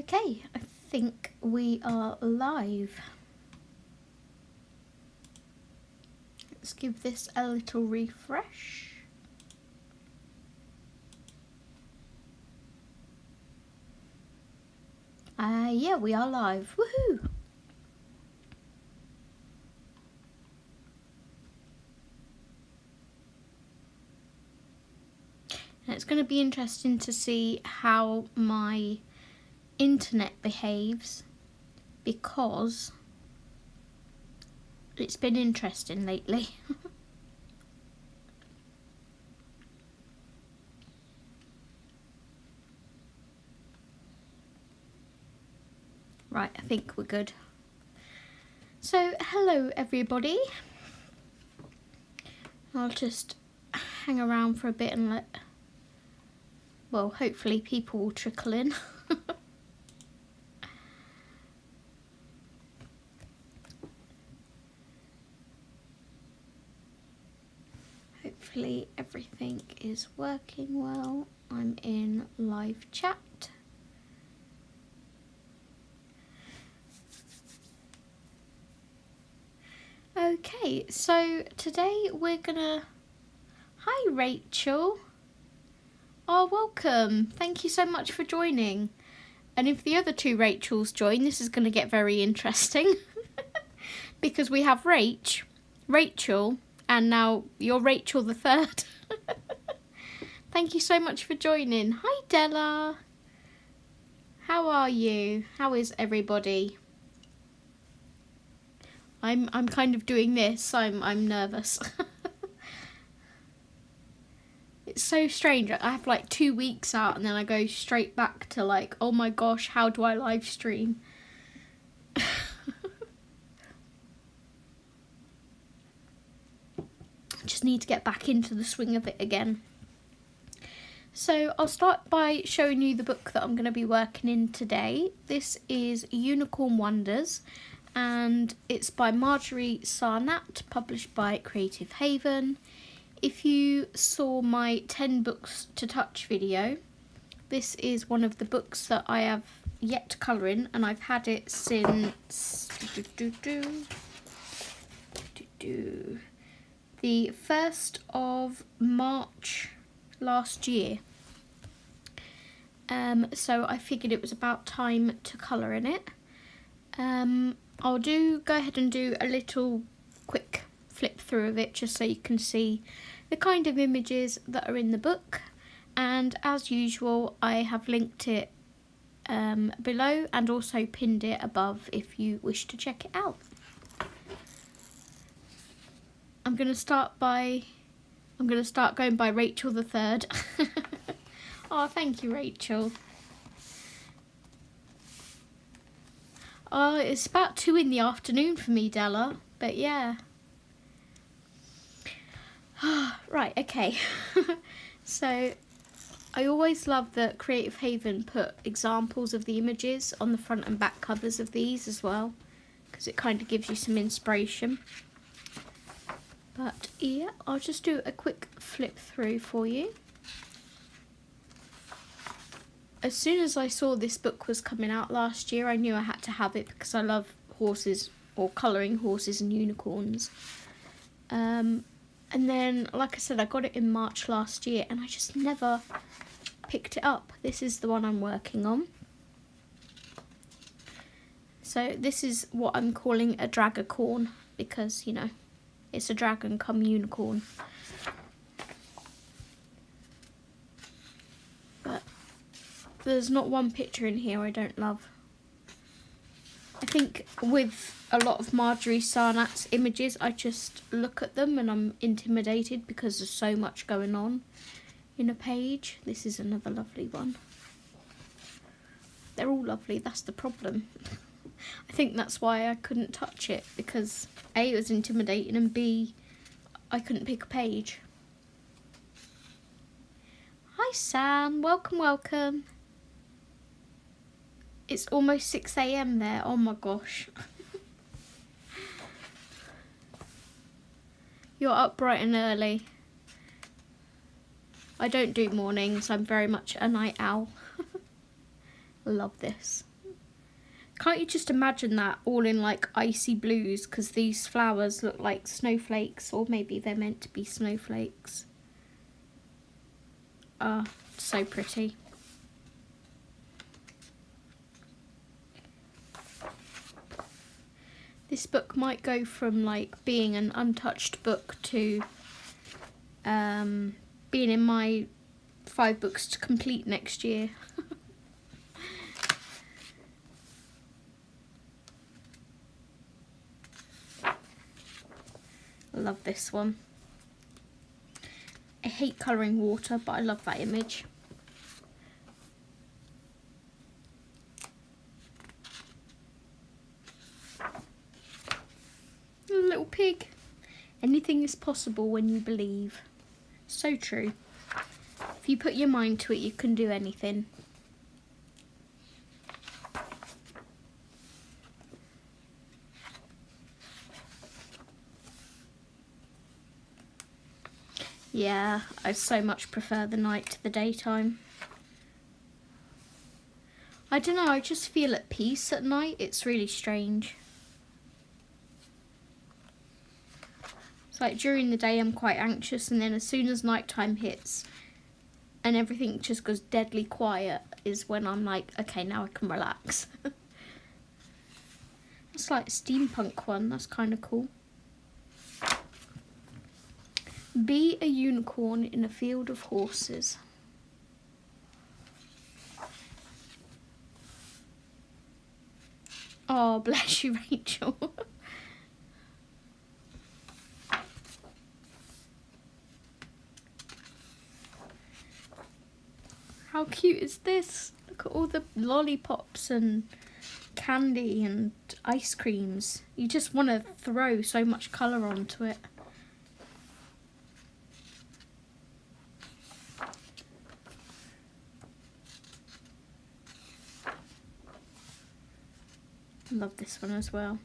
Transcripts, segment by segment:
Okay, I think we are live. Let's give this a little refresh. Yeah, we are live. Woohoo! And it's going to be interesting to see how my internet behaves, because it's been interesting lately. Right, I think we're good. So, hello everybody. I'll just hang around for a bit and let, well, hopefully people will trickle in. Hopefully everything is working well. I'm in live chat. Okay, so today we're gonna... Hi Rachel. Oh, welcome. Thank you so much for joining. And if the other two Rachels join, this is going to get very interesting. Because we have Rachel, and now you're Rachel the third. Thank you so much for joining. Hi Della. How are you? How is everybody? I'm kind of doing this. I'm nervous. It's so strange. I have like 2 weeks out and then I go straight back to like, oh my gosh, how do I live stream? I just need to get back into the swing of it again. So I'll start by showing you the book that I'm going to be working in today. This is Unicorn Wonders, and it's by Marjorie Sarnat, published by Creative Haven. If you saw my 10 books to touch video, this is one of the books that I have yet to colour in, and I've had it since the 1st of March last year. So I figured it was about time to colour in it. I'll go ahead and do a little quick flip through of it just so you can see the kind of images that are in the book, and as usual I have linked it below and also pinned it above if you wish to check it out. I'm going to start going by Rachel the third. Oh, thank you Rachel. Oh, it's about 2 in the afternoon for me, Della, but yeah. Right, okay. So I always love that Creative Haven put examples of the images on the front and back covers of these as well, because it kind of gives you some inspiration. But yeah, I'll just do a quick flip through for you. As soon as I saw this book was coming out last year, I knew I had to have it because I love horses, or colouring horses and unicorns. And then, like I said, I got it in March last year and I just never picked it up. This is the one I'm working on. So this is what I'm calling a dragacorn because, you know, it's a dragon come unicorn. But there's not one picture in here I don't love. I think with a lot of Marjorie Sarnat's images, I just look at them and I'm intimidated because there's so much going on in a page. This is another lovely one. They're all lovely, that's the problem. I think that's why I couldn't touch it, because A, it was intimidating, and B, I couldn't pick a page. Hi Sam, welcome, welcome. It's almost 6 AM there, oh my gosh. You're up bright and early. I don't do mornings, I'm very much a night owl. Love this. Can't you just imagine that all in like icy blues, because these flowers look like snowflakes, or maybe they're meant to be snowflakes. Ah, so pretty. This book might go from like being an untouched book to being in my 5 books to complete next year. I love this one. I hate colouring water, but I love that image. A little pig. Anything is possible when you believe. So true. If you put your mind to it, you can do anything. Yeah, I so much prefer the night to the daytime. I don't know, I just feel at peace at night. It's really strange. It's like during the day I'm quite anxious, and then as soon as nighttime hits and everything just goes deadly quiet is when I'm like, okay, now I can relax. It's like a steampunk one, that's kind of cool. Be a unicorn in a field of horses. Oh, bless you, Rachel. How cute is this? Look at all the lollipops and candy and ice creams. You just want to throw so much colour onto it. Love this one as well.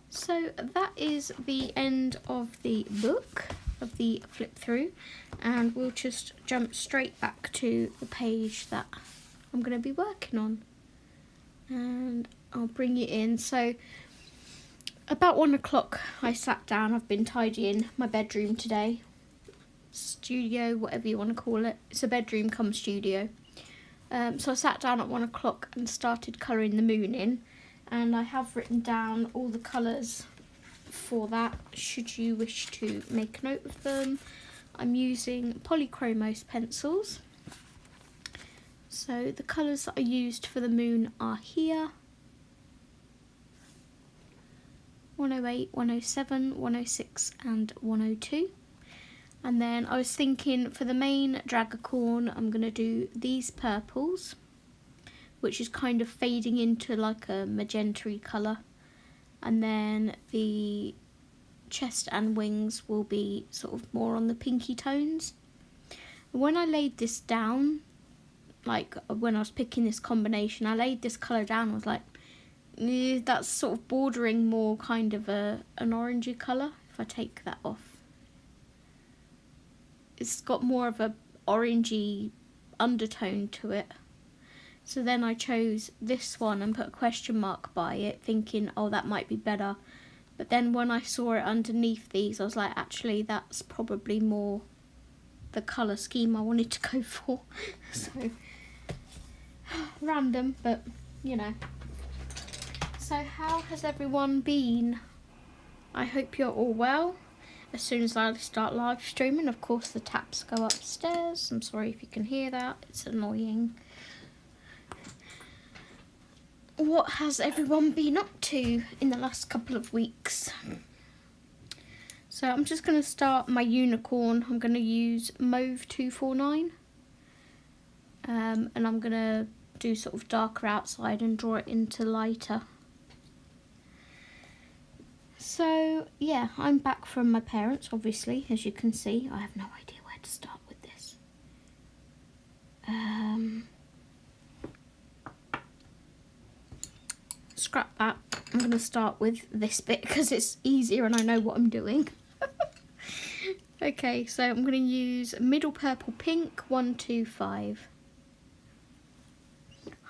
So that is the end of the book, of the flip through, and we'll just jump straight back to the page that I'm going to be working on, and I'll bring you in. So about 1 o'clock I sat down. I've been tidying my bedroom today, studio, whatever you want to call it. It's a bedroom come studio. So I sat down at 1 o'clock and started colouring the moon in, and I have written down all the colours for that, should you wish to make note of them. I'm using Polychromos pencils. So the colours that I used for the moon are here: 108, 107, 106 and 102. And then I was thinking for the main Dragacorn, I'm going to do these purples, which is kind of fading into like a magenta-y colour. And then the chest and wings will be sort of more on the pinky tones. When I laid this down, like when I was picking this combination, I laid this colour down, I was like, that's sort of bordering more kind of an orangey colour. If I take that off, it's got more of a orangey undertone to it. So then I chose this one and put a question mark by it, thinking, oh, that might be better. But then when I saw it underneath these, I was like, actually, that's probably more the colour scheme I wanted to go for. So, random, but, you know. So how has everyone been? I hope you're all well. As soon as I start live streaming, of course, the taps go upstairs. I'm sorry if you can hear that. It's annoying. What has everyone been up to in the last couple of weeks? So I'm just going to start my unicorn. I'm going to use Mauve 249. And I'm going to do sort of darker outside and draw it into lighter. So, yeah, I'm back from my parents, obviously, as you can see. I have no idea where to start with this. Scrap that. I'm going to start with this bit because it's easier and I know what I'm doing. Okay, so I'm going to use Middle Purple Pink 125.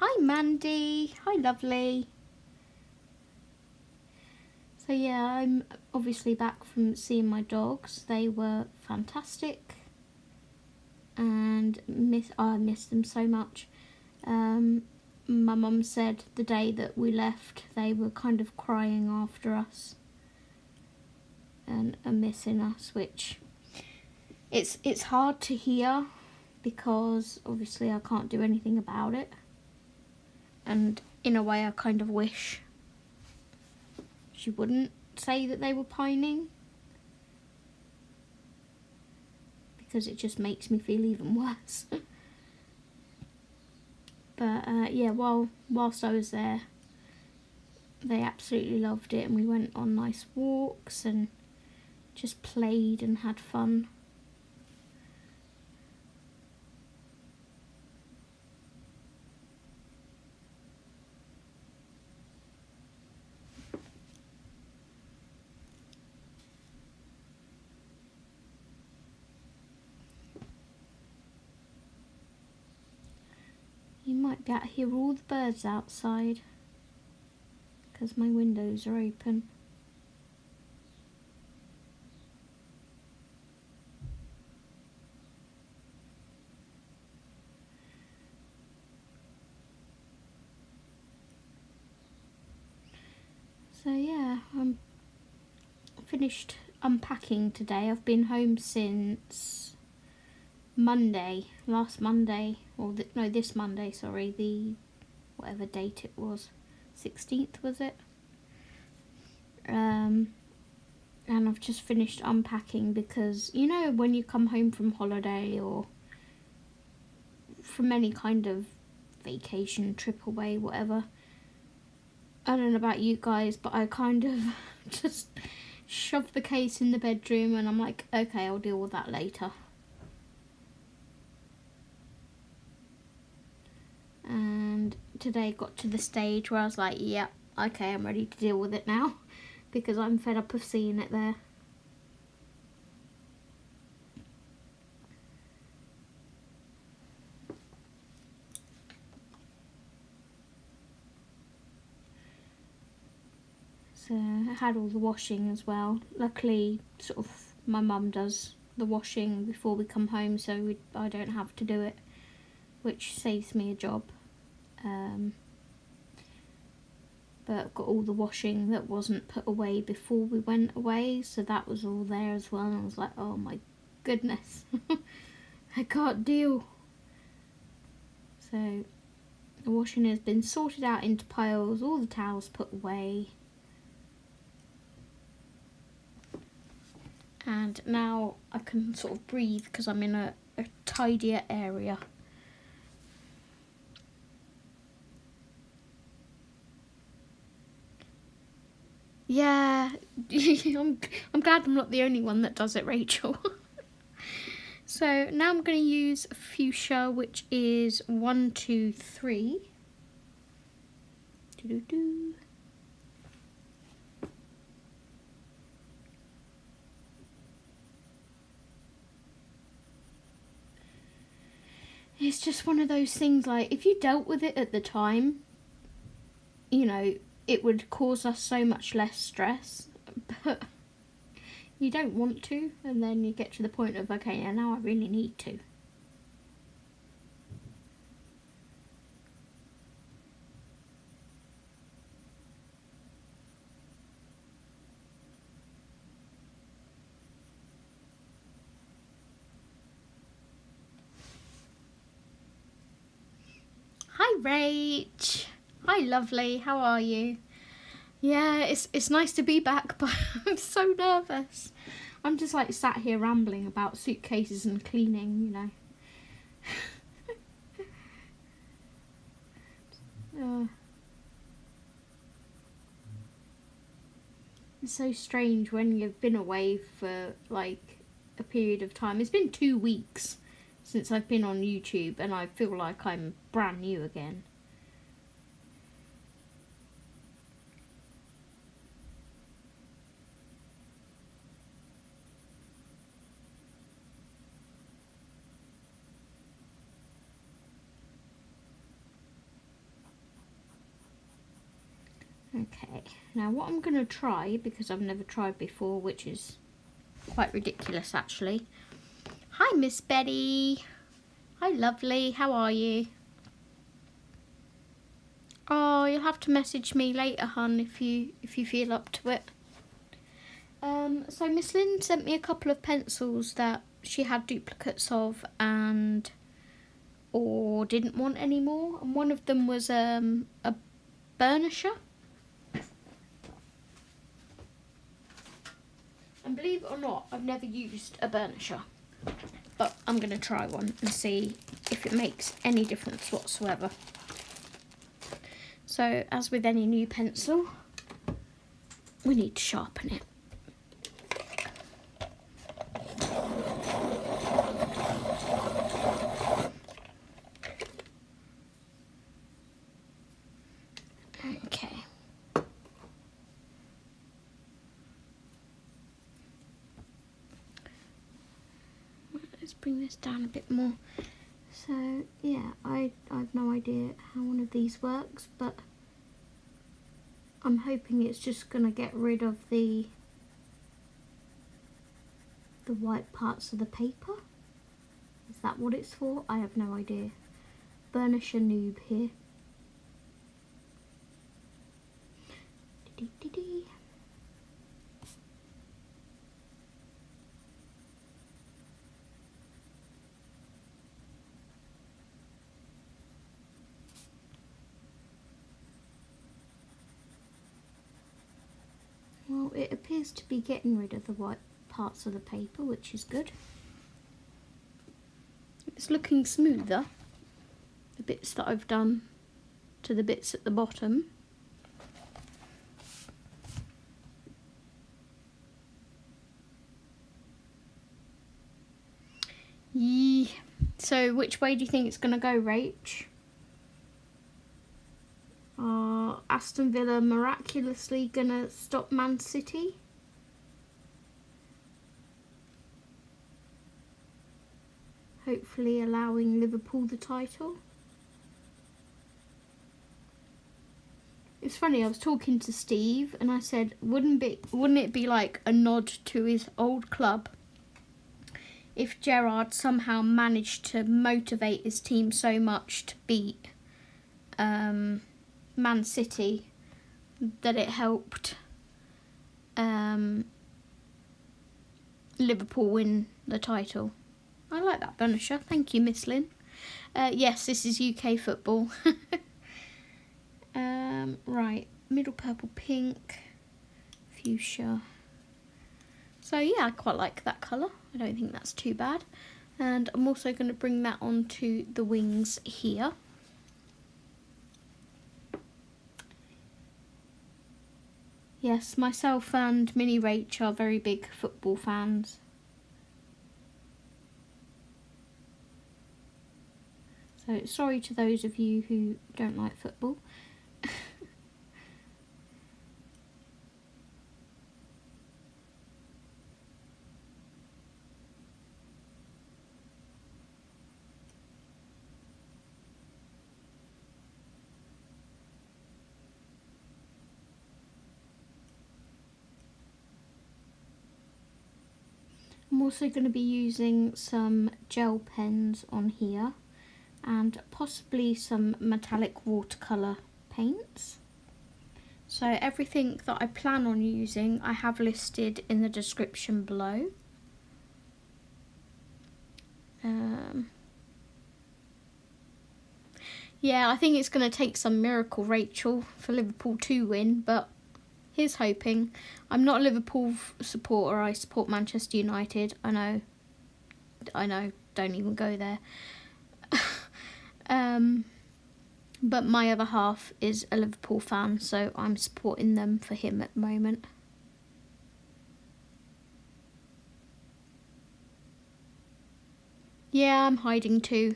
Hi Mandy. Hi lovely. So yeah, I'm obviously back from seeing my dogs. They were fantastic, and I miss them so much. My mum said the day that we left, they were kind of crying after us and missing us, which it's hard to hear because obviously I can't do anything about it. And in a way, I kind of wish she wouldn't say that they were pining, because it just makes me feel even worse. But yeah, whilst I was there, they absolutely loved it, and we went on nice walks and just played and had fun. You might be able to hear all the birds outside because my windows are open. So yeah, I'm finished unpacking today. I've been home since Monday, last Monday, or this Monday, sorry, the whatever date it was, 16th was it? And I've just finished unpacking because, you know, when you come home from holiday or from any kind of vacation, trip away, whatever, I don't know about you guys, but I kind of just shove the case in the bedroom and I'm like, okay, I'll deal with that later. And today got to the stage where I was like, yeah, okay, I'm ready to deal with it now, because I'm fed up of seeing it there. So I had all the washing as well. Luckily, sort of, my mum does the washing before we come home, so I don't have to do it, which saves me a job. But I've got all the washing that wasn't put away before we went away, so that was all there as well, and I was like, oh my goodness, I can't deal. So the washing has been sorted out into piles, all the towels put away, and now I can sort of breathe because I'm in a tidier area. Yeah, I'm glad I'm not the only one that does it, Rachel. So now I'm going to use fuchsia, which is 123. Doo-doo-doo. It's just one of those things, like, if you dealt with it at the time, you know, it would cause us so much less stress, but you don't want to, and then you get to the point of, okay, now I really need to. Hi Rach. Hi lovely, how are you? Yeah, it's nice to be back, but I'm so nervous. I'm just like sat here rambling about suitcases and cleaning, you know. It's so strange when you've been away for like a period of time. It's been 2 weeks since I've been on YouTube and I feel like I'm brand new again. Okay, now what I'm going to try, because I've never tried before, which is quite ridiculous actually. Hi Miss Betty. Hi lovely, how are you? Oh, you'll have to message me later, hun, if you feel up to it. So Miss Lynn sent me a couple of pencils that she had duplicates of or didn't want anymore, and one of them was a burnisher. And believe it or not, I've never used a burnisher, but I'm going to try one and see if it makes any difference whatsoever. So, as with any new pencil, we need to sharpen it. Okay. Let's bring this down a bit more. So yeah, I've no idea how one of these works, but I'm hoping it's just gonna get rid of the white parts of the paper. Is that what it's for? I have no idea. Burnisher noob here. Dee-dee-dee-dee. Well, it appears to be getting rid of the white parts of the paper, which is good. It's looking smoother, the bits that I've done to the bits at the bottom. Yeah. So which way do you think it's going to go, Rach? Are Aston Villa miraculously going to stop Man City? Hopefully allowing Liverpool the title. It's funny, I was talking to Steve and I said, wouldn't it be like a nod to his old club if Gerrard somehow managed to motivate his team so much to beat Man City that it helped Liverpool win the title. I like that burnisher. Thank you, Miss Lynn. Yes, this is UK football. Right, middle purple pink, fuchsia. So yeah, I quite like that colour. I don't think that's too bad. And I'm also going to bring that onto the wings here. Yes, myself and Mini Rach are very big football fans. So sorry to those of you who don't like football. I'm also going to be using some gel pens on here and possibly some metallic watercolour paints. So everything that I plan on using I have listed in the description below. Yeah, I think it's going to take some miracle, Rachel, for Liverpool to win, but here's hoping. I'm not a Liverpool supporter, I support Manchester United. I know, don't even go there. But my other half is a Liverpool fan, so I'm supporting them for him at the moment. Yeah, I'm hiding too.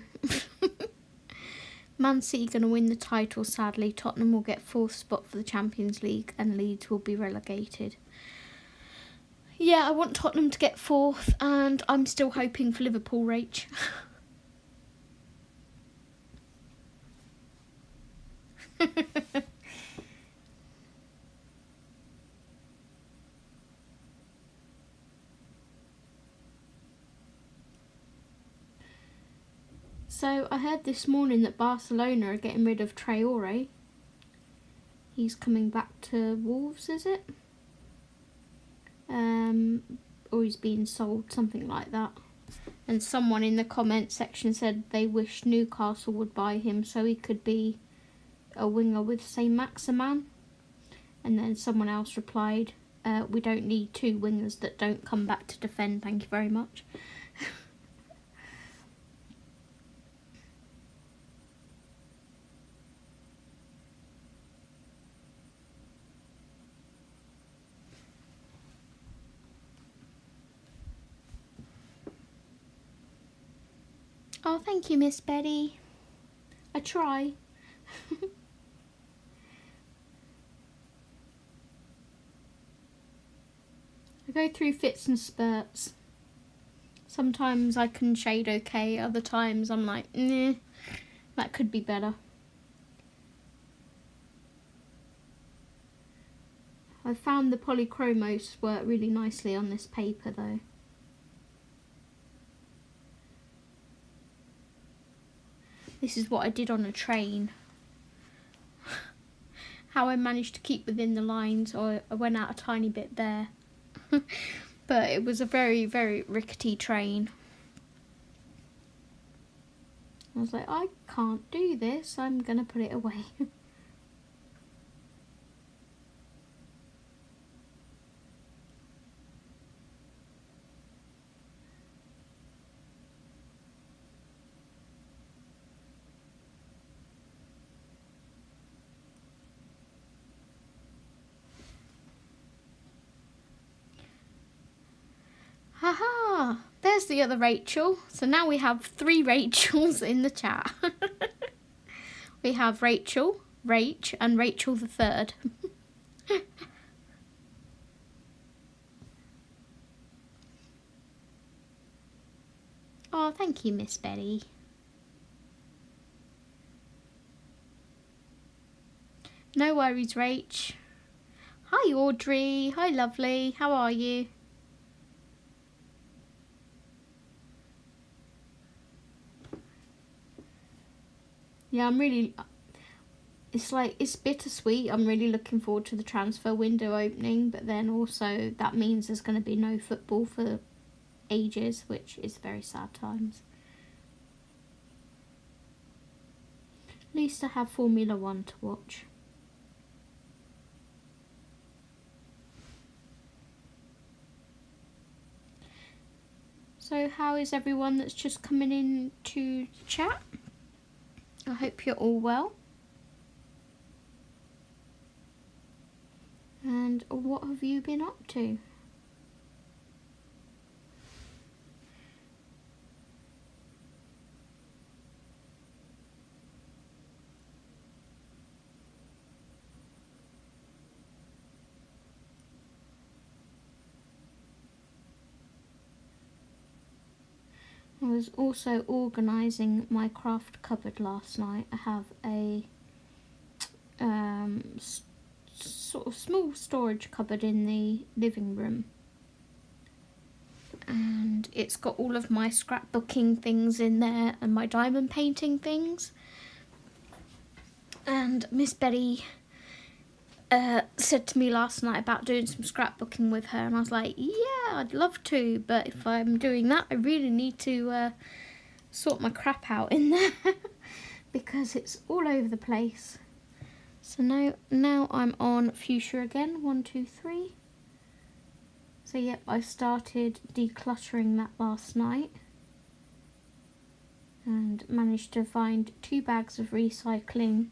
Man City going to win the title, sadly. Tottenham will get 4th spot for the Champions League and Leeds will be relegated. Yeah, I want Tottenham to get 4th and I'm still hoping for Liverpool, Rach. So I heard this morning that Barcelona are getting rid of Traore. He's coming back to Wolves, is it? Or he's being sold, something like that. And someone in the comment section said they wish Newcastle would buy him so he could be a winger with Saint-Maximin. And then someone else replied, we don't need two wingers that don't come back to defend, thank you very much. Oh, thank you, Miss Betty. I try. I go through fits and spurts. Sometimes I can shade okay, other times I'm like, nah, that could be better. I found the Polychromos work really nicely on this paper though. This is what I did on a train. How I managed to keep within the lines, or I went out a tiny bit there. But it was a very, very rickety train. I was like, I can't do this, I'm gonna put it away. Haha, there's the other Rachel. So now we have 3 Rachels in the chat. We have Rachel, Rach, and Rachel the third. Oh, thank you, Miss Betty. No worries, Rach. Hi, Audrey. Hi, lovely. How are you? Yeah, it's bittersweet. I'm really looking forward to the transfer window opening, but then also that means there's going to be no football for ages, which is very sad times. At least I have Formula 1 to watch. So how is everyone that's just coming in to chat? I hope you're all well. And what have you been up to? I was also organising my craft cupboard last night. I have a sort of small storage cupboard in the living room, and it's got all of my scrapbooking things in there and my diamond painting things. And Miss Betty said to me last night about doing some scrapbooking with her, and I was like, yeah, I'd love to, but if I'm doing that I really need to sort my crap out in there because it's all over the place. So now I'm on fuchsia again. 1, 2, 3. So yep, I started decluttering that last night and managed to find 2 bags of recycling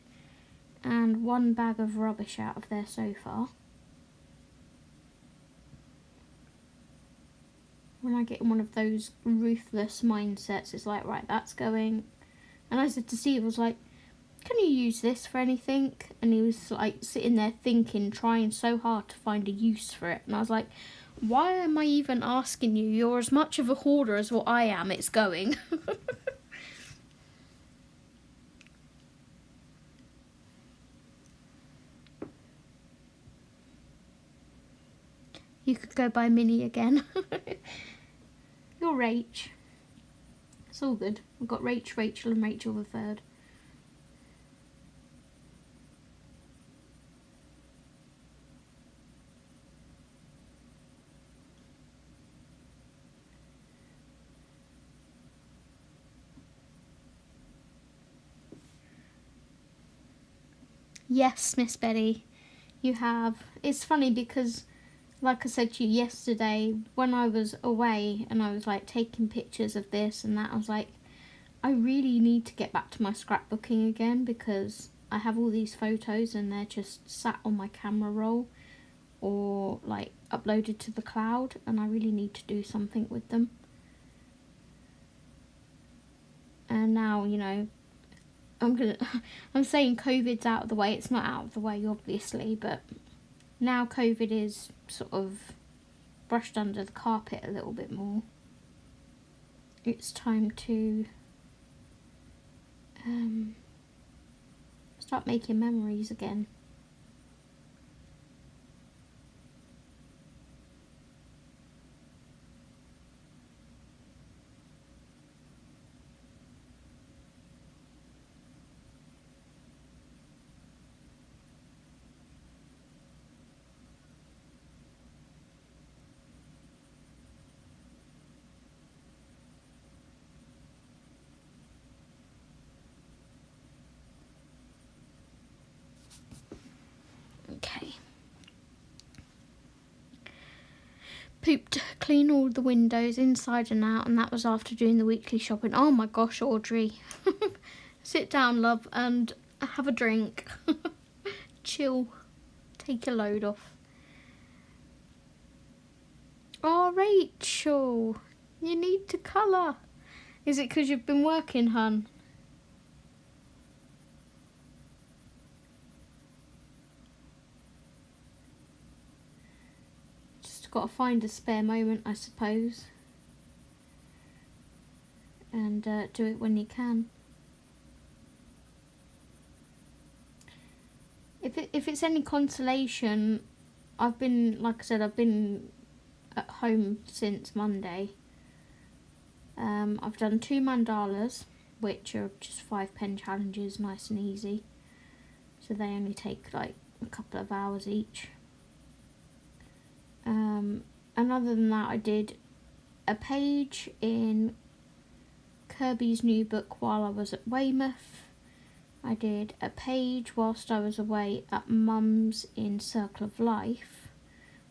and 1 bag of rubbish out of there so far. When I get in one of those ruthless mindsets, it's like, right, that's going. And I said to Steve, I was like, can you use this for anything? And he was like sitting there thinking, trying so hard to find a use for it. And I was like, why am I even asking you? You're as much of a hoarder as what I am. It's going. You could go by Minnie again. You're Rach. It's all good. We've got Rachel and Rachel the third. Yes, Miss Betty, you have. It's funny because, like I said to you yesterday, when I was away and I was like taking pictures of this and that, I was like, I really need to get back to my scrapbooking again, because I have all these photos and they're just sat on my camera roll or like uploaded to the cloud, and I really need to do something with them. And now, you know, I'm saying COVID's out of the way. It's not out of the way, obviously, but now COVID is sort of brushed under the carpet a little bit more. It's time to start making memories again. Okay. Pooped clean all the windows inside and out, and that was after doing the weekly shopping. Oh my gosh, Audrey. Sit down, love, and have a drink. Chill. Take your load off. Oh, Rachel, you need to colour. Is it because you've been working, hun? Got to find a spare moment, I suppose, and do it when you can. If it's any consolation, I've been, like I said, I've been at home since Monday. I've done 2 mandalas, which are just 5-pen challenges, nice and easy, so they only take like a couple of hours each. And other than that, I did a page in Kirby's new book while I was at Weymouth. I did a page whilst I was away at Mum's in Circle of Life,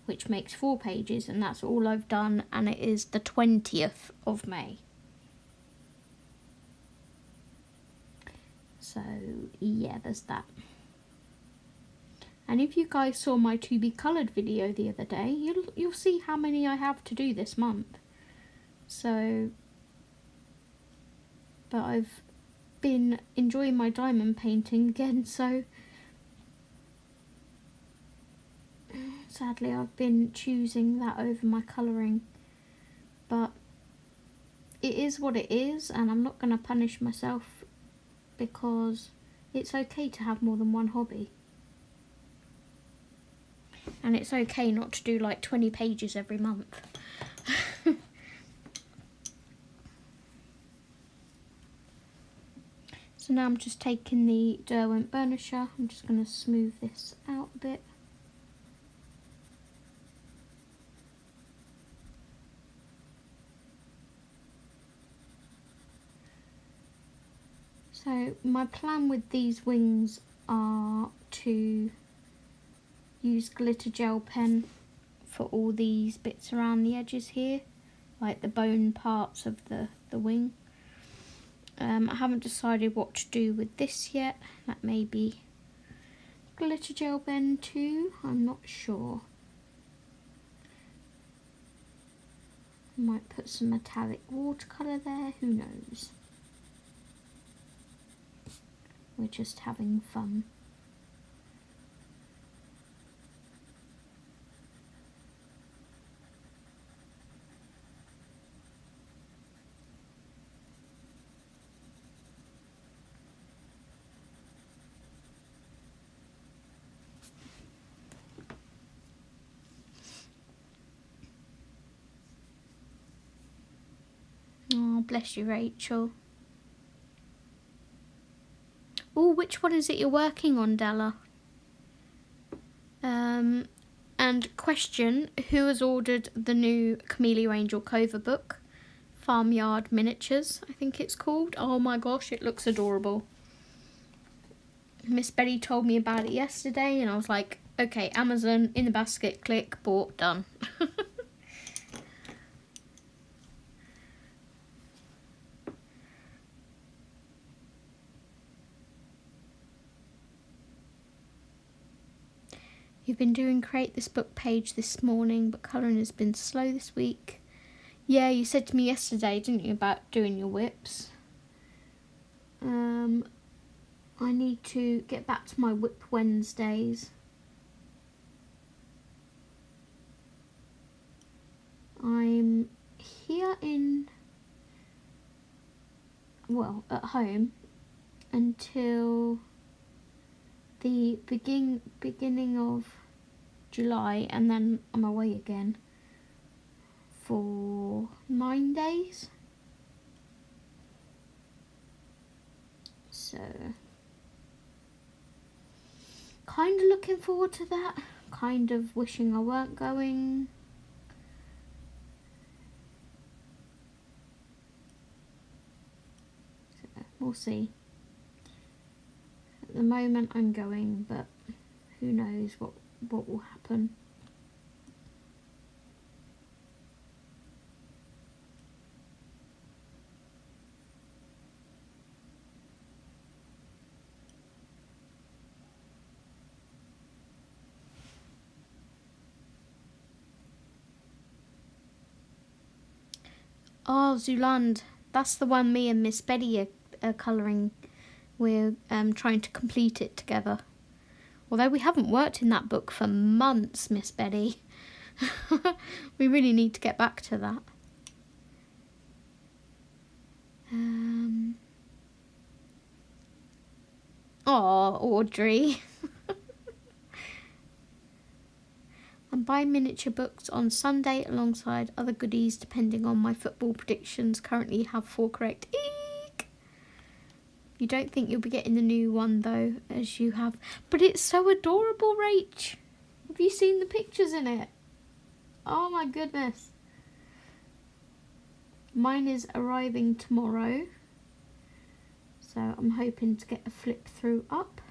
which makes 4 pages, and that's all I've done, and it is the 20th of May. So yeah, there's that. And if you guys saw my to be coloured video the other day, you'll see how many I have to do this month. So, but I've been enjoying my diamond painting again, so sadly I've been choosing that over my colouring. But it is what it is, and I'm not going to punish myself, because it's okay to have more than one hobby. And it's okay not to do like 20 pages every month. So now I'm just taking the Derwent burnisher. I'm just going to smooth this out a bit. So my plan with these wings are to use glitter gel pen for all these bits around the edges here, like the bone parts of the wing. I haven't decided what to do with this yet. That may be glitter gel pen too, I'm not sure. I might put some metallic watercolour there, who knows. We're just having fun. Oh, Bless you, Rachel. Oh, which one is it you're working on, Della? And question, who has ordered the new Camellia Angel Cover book? Farmyard Miniatures, I think it's called. Oh my gosh, it looks adorable. Miss Betty told me about it yesterday and I was like, okay, Amazon, in the basket, click, bought, done. You've been doing Create This Book page this morning, but colouring has been slow this week. Yeah, you said to me yesterday, didn't you, about doing your whips? I need to get back to my Whip Wednesdays. I'm here at home until the beginning of July, and then I'm away again for 9 days. So kind of looking forward to that, kind of wishing I weren't going. So we'll see. At the moment I'm going, but who knows what will happen. Oh, Zuland, that's the one me and Miss Betty are colouring. We're trying to complete it together. Although we haven't worked in that book for months, Miss Betty. We really need to get back to that. Oh, Audrey. I'm buying miniature books on Sunday alongside other goodies depending on my football predictions. Currently have 4 correct. Eek! You don't think you'll be getting the new one though, as you have. But it's so adorable, Rach. Have you seen the pictures in it? Oh my goodness. Mine is arriving tomorrow. So I'm hoping to get a flip through up.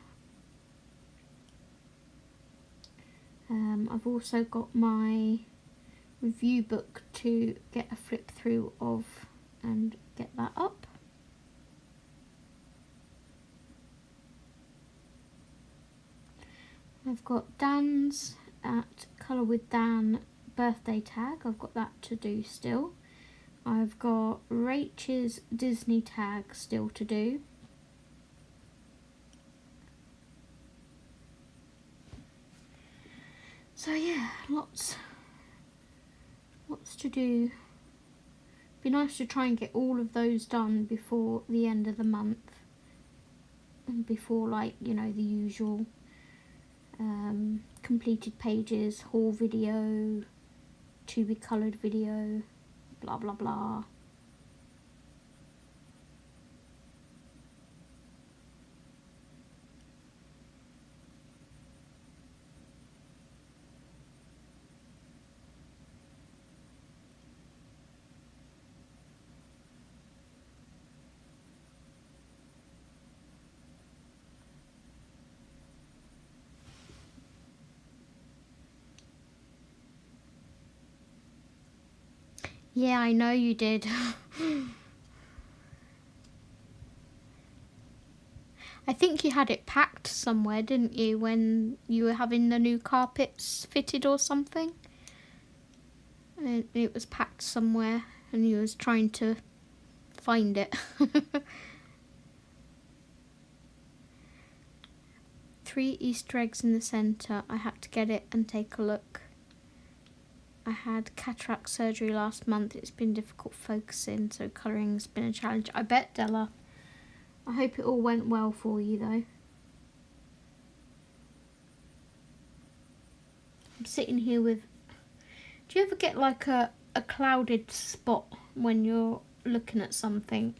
I've also got my review book to get a flip through of and get that up. I've got Dan's at Colour with Dan birthday tag. I've got that to do still. I've got Rach's Disney tag still to do. So yeah, lots to do. Be nice to try and get all of those done before the end of the month, and before, like, you know, the usual completed pages, haul video, to be coloured video, blah blah blah. Yeah, I know you did. I think you had it packed somewhere, didn't you, when you were having the new carpets fitted or something? And it was packed somewhere and you was trying to find it. 3 Easter eggs in the centre. I had to get it and take a look. I had cataract surgery last month. It's been difficult focusing, so colouring's been a challenge. I bet, Della. I hope it all went well for you though. I'm sitting here with... Do you ever get like a clouded spot when you're looking at something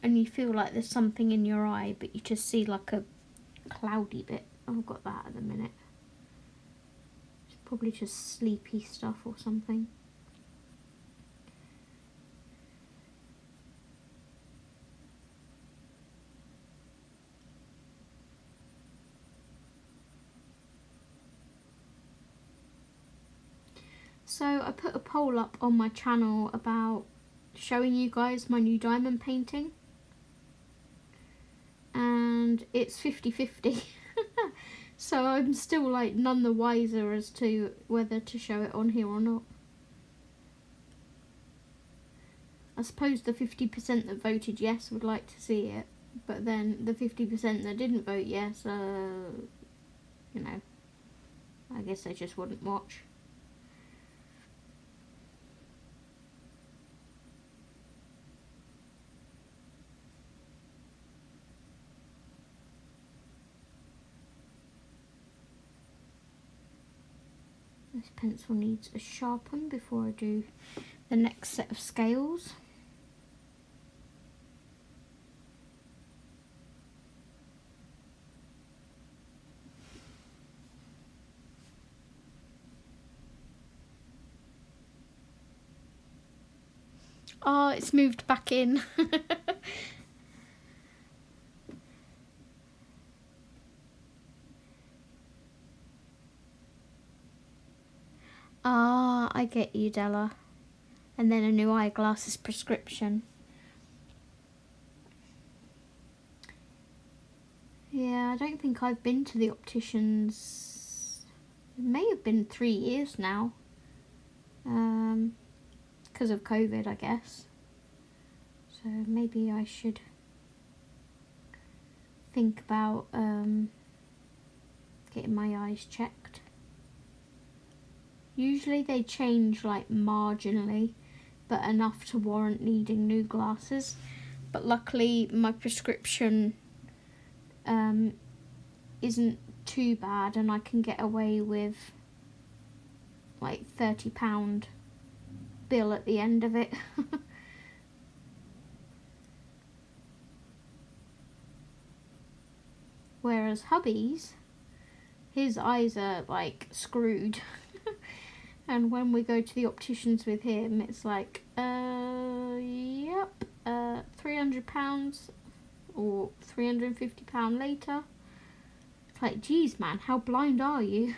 and you feel like there's something in your eye, but you just see like a cloudy bit. I've got that at the minute. It's probably just sleepy stuff or something. So I put a poll up on my channel about showing you guys my new diamond painting, and it's 50-50. So I'm still like none the wiser as to whether to show it on here or not. I suppose the 50% that voted yes would like to see it, but then the 50% that didn't vote yes, you know, I guess they just wouldn't watch. This pencil needs a sharpen before I do the next set of scales. Oh, it's moved back in. Ah, I get you, Della. And then a new eyeglasses prescription. Yeah, I don't think I've been to the opticians. It may have been 3 years now. Because of COVID, I guess. So maybe I should think about getting my eyes checked. Usually they change like marginally, but enough to warrant needing new glasses. But luckily my prescription isn't too bad, and I can get away with like £30 bill at the end of it. Whereas hubby's, his eyes are like screwed. And when we go to the opticians with him, it's like, yep, £300 or £350 later. It's like, geez, man, how blind are you?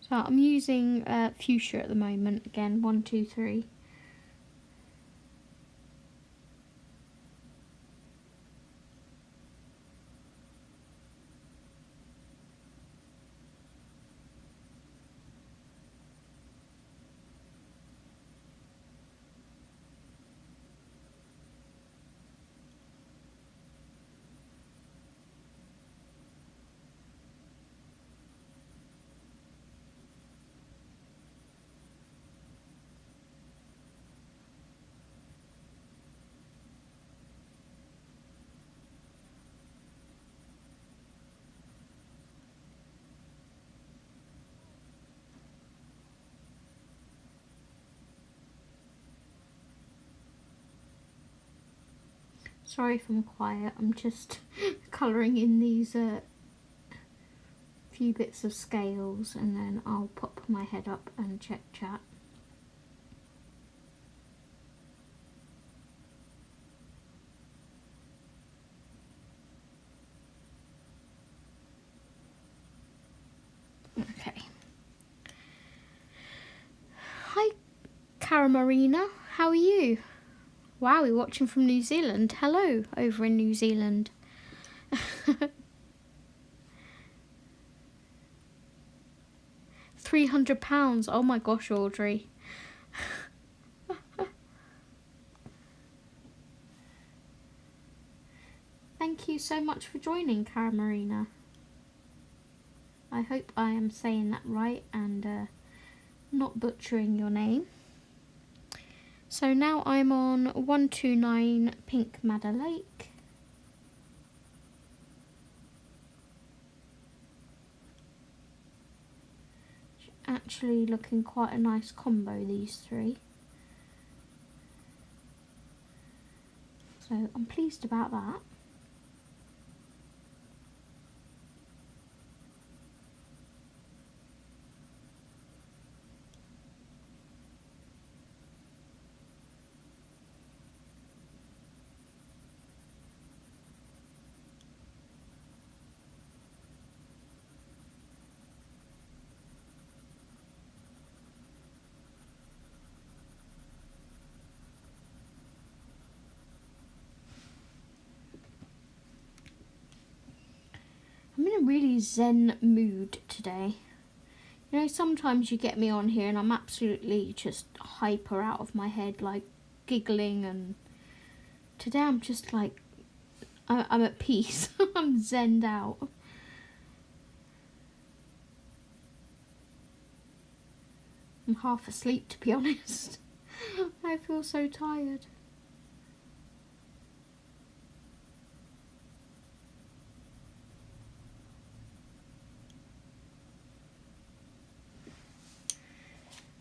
So I'm using fuchsia at the moment, again, 1, 2, 3. Sorry if I'm quiet, I'm just colouring in these few bits of scales, and then I'll pop my head up and check chat. Okay. Hi, Cara Marina, how are you? Wow, we're watching from New Zealand. Hello, over in New Zealand. £300. Oh my gosh, Audrey. Thank you so much for joining, Cara Marina. I hope I am saying that right and not butchering your name. So now I'm on 129 Pink Madder Lake. actually looking quite a nice combo, these three. So I'm pleased about that. I'm in a really zen mood today. You know, sometimes you get me on here and I'm absolutely just hyper out of my head, like giggling, and today I'm just like, I'm at peace. I'm zenned out. I'm half asleep, to be honest. I feel so tired.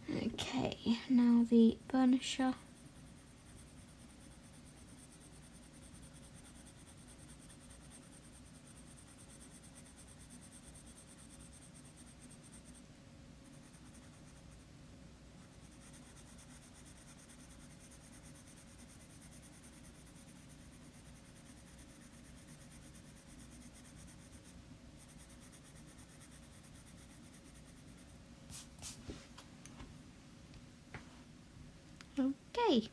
Okay, now the burnisher. Okay.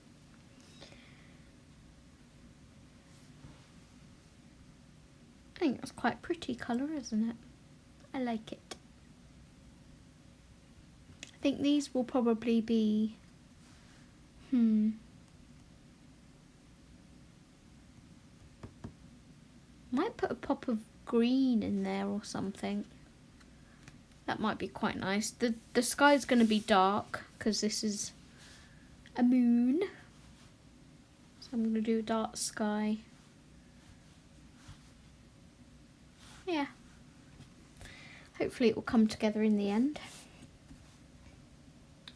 I think that's quite a pretty colour, isn't it? I like it. I think these will probably be... Might put a pop of green in there or something. That might be quite nice. The sky's going to be dark because this is a moon. So I'm going to do a dark sky. Yeah. Hopefully it will come together in the end.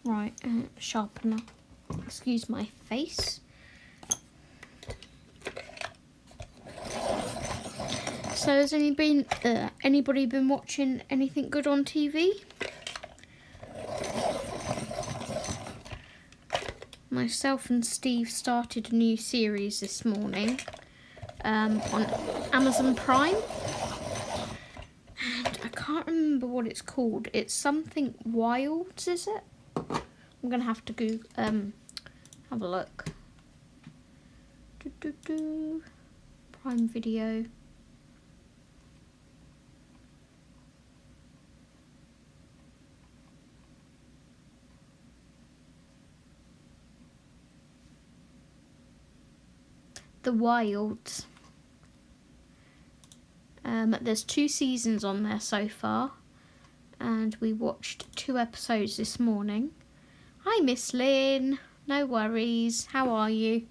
Right, sharpener. Excuse my face. So has anybody been watching anything good on TV? Myself and Steve started a new series this morning on Amazon Prime. And I can't remember what it's called. It's something Wilds, is it? I'm going to have to have a look. Prime Video. The Wilds. There's 2 seasons on there so far, and we watched 2 episodes this morning. Hi Miss Lynn, no worries, how are you?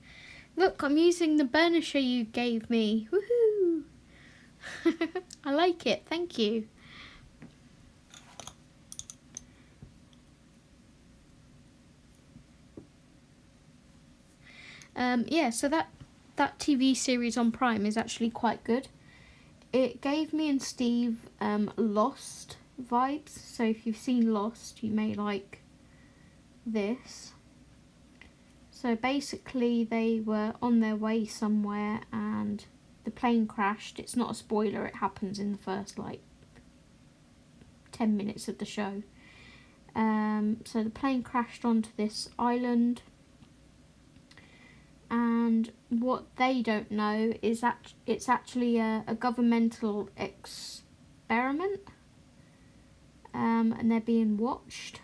Look, I'm using the burnisher you gave me, woohoo! I like it, thank you. Yeah, so that TV series on Prime is actually quite good. It gave me and Steve Lost vibes, so if you've seen Lost, you may like this. So basically they were on their way somewhere and the plane crashed. It's not a spoiler, it happens in the first like 10 minutes of the show. So the plane crashed onto this island, and what they don't know is that it's actually a governmental experiment, and they're being watched,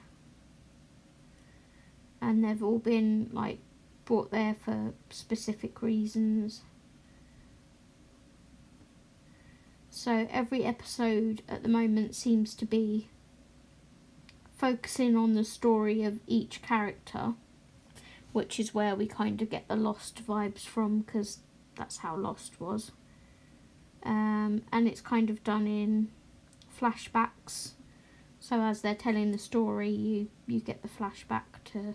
and they've all been like brought there for specific reasons. So every episode at the moment seems to be focusing on the story of each character, which is where we kind of get the Lost vibes from, because that's how Lost was. And it's kind of done in flashbacks So as they're telling the story, you get the flashback to,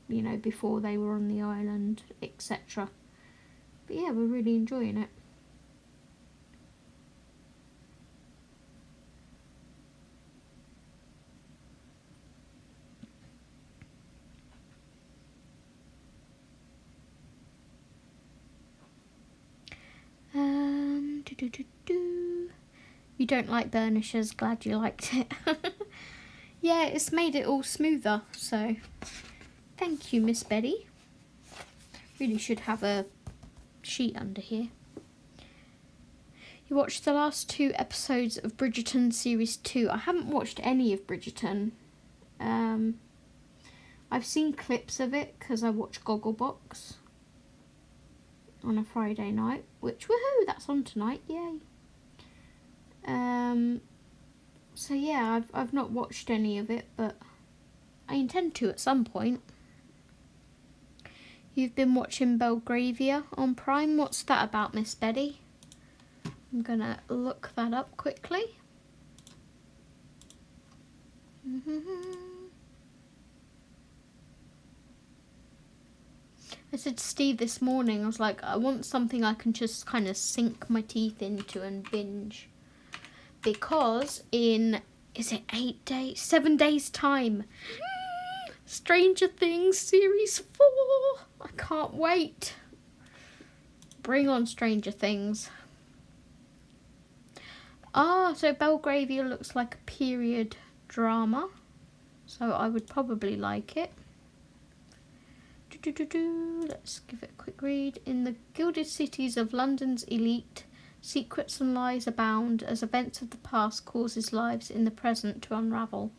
you know, before they were on the island, etc. But yeah, we're really enjoying it. You don't like burnishes, glad you liked it. Yeah, it's made it all smoother, so thank you, Miss Betty. Really should have a sheet under here. You watched the last 2 episodes of Bridgerton Series 2. I haven't watched any of Bridgerton. I've seen clips of it because I watch Gogglebox on a Friday night, which, woohoo, that's on tonight, yay. So yeah, I've not watched any of it, but I intend to at some point. You've been watching Belgravia on Prime. What's that about, Miss Betty? I'm gonna look that up quickly. I said to Steve this morning, I was like, I want something I can just kind of sink my teeth into and binge. Because in, is it 7 days time, Stranger Things Series 4. I can't wait. Bring on Stranger Things. So Belgravia looks like a period drama. So I would probably like it. Let's give it a quick read. In the gilded cities of London's elite, secrets and lies abound as events of the past causes lives in the present to unravel.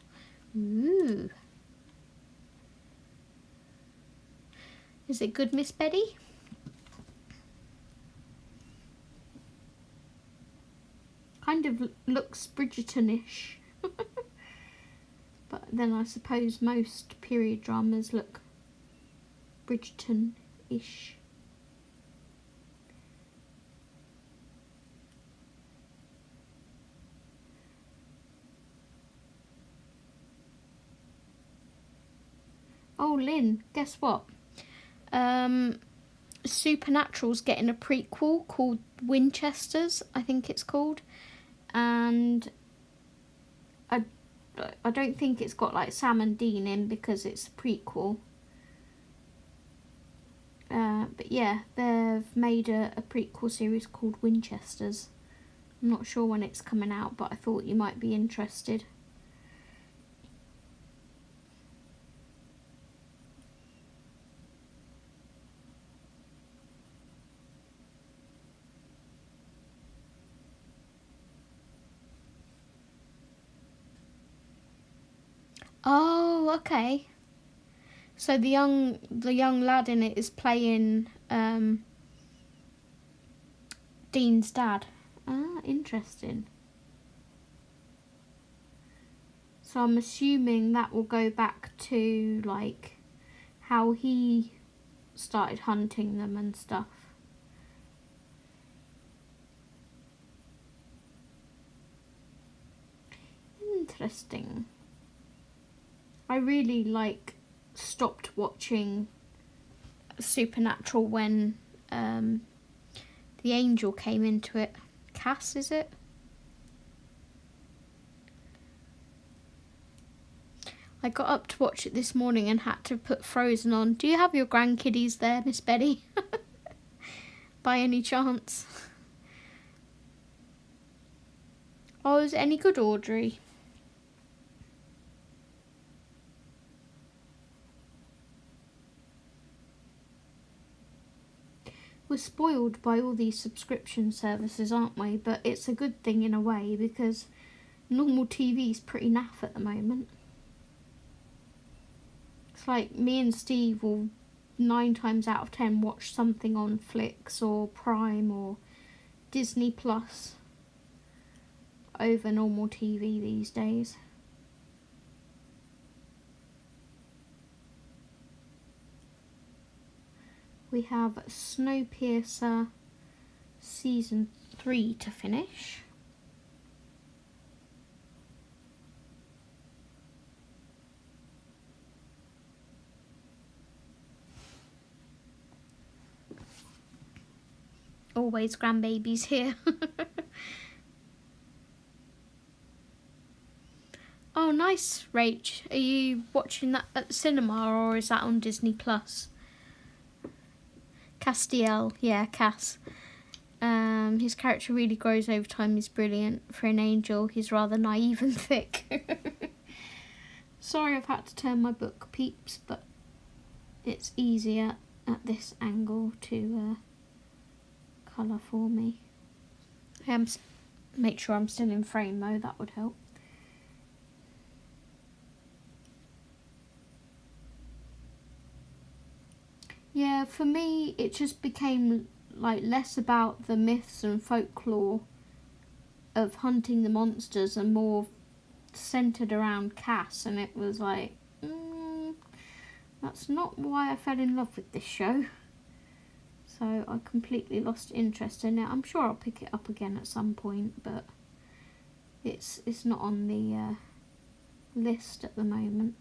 Ooh. Is it good, Miss Betty? Kind of looks Bridgerton-ish. But then I suppose most period dramas look Bridgerton-ish. Oh, Lynn, guess what? Supernatural's getting a prequel called Winchesters, I think it's called. And I don't think it's got like Sam and Dean in because it's a prequel. But yeah, they've made a prequel series called Winchesters. I'm not sure when it's coming out, but I thought you might be interested. Oh, okay. So the young lad in it is playing Dean's dad. Ah, interesting. So I'm assuming that will go back to like how he started hunting them and stuff. Interesting. I really stopped watching Supernatural when the angel came into it. Cass, is it? I got up to watch it this morning and had to put Frozen on. Do you have your grandkiddies there, Miss Betty? By any chance? Oh, is it any good, Audrey? We're spoiled by all these subscription services, aren't we? But it's a good thing in a way because normal TV is pretty naff at the moment. It's like me and Steve will 9 times out of 10 watch something on Flix or Prime or Disney Plus over normal TV these days. We have Snowpiercer Season 3 to finish. Always grandbabies here. Oh, nice, Rach. Are you watching that at the cinema or is that on Disney Plus? Castiel, yeah, Cass. His character really grows over time. He's brilliant. For an angel, he's rather naive and thick. Sorry I've had to turn my book, peeps, but it's easier at this angle to colour for me. Make sure I'm still in frame though, that would help. Yeah, for me it just became like less about the myths and folklore of hunting the monsters and more centered around Cass, and it was like, that's not why I fell in love with this show. So I completely lost interest in it. I'm sure I'll pick it up again at some point, but it's not on the list at the moment.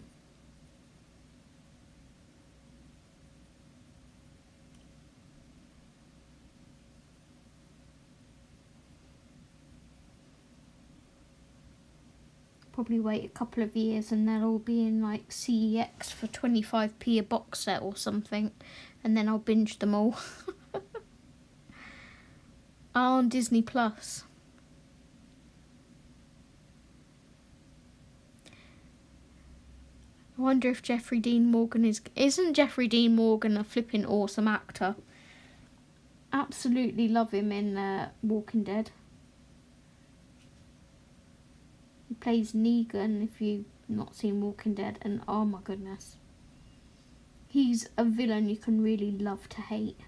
Probably wait a couple of years and they'll all be in like CEX for 25p a box set or something, and then I'll binge them all. On Disney Plus. I wonder if Jeffrey Dean Morgan isn't Jeffrey Dean Morgan a flipping awesome actor? Absolutely love him in Walking Dead. He plays Negan if you've not seen Walking Dead, and oh my goodness. He's a villain you can really love to hate.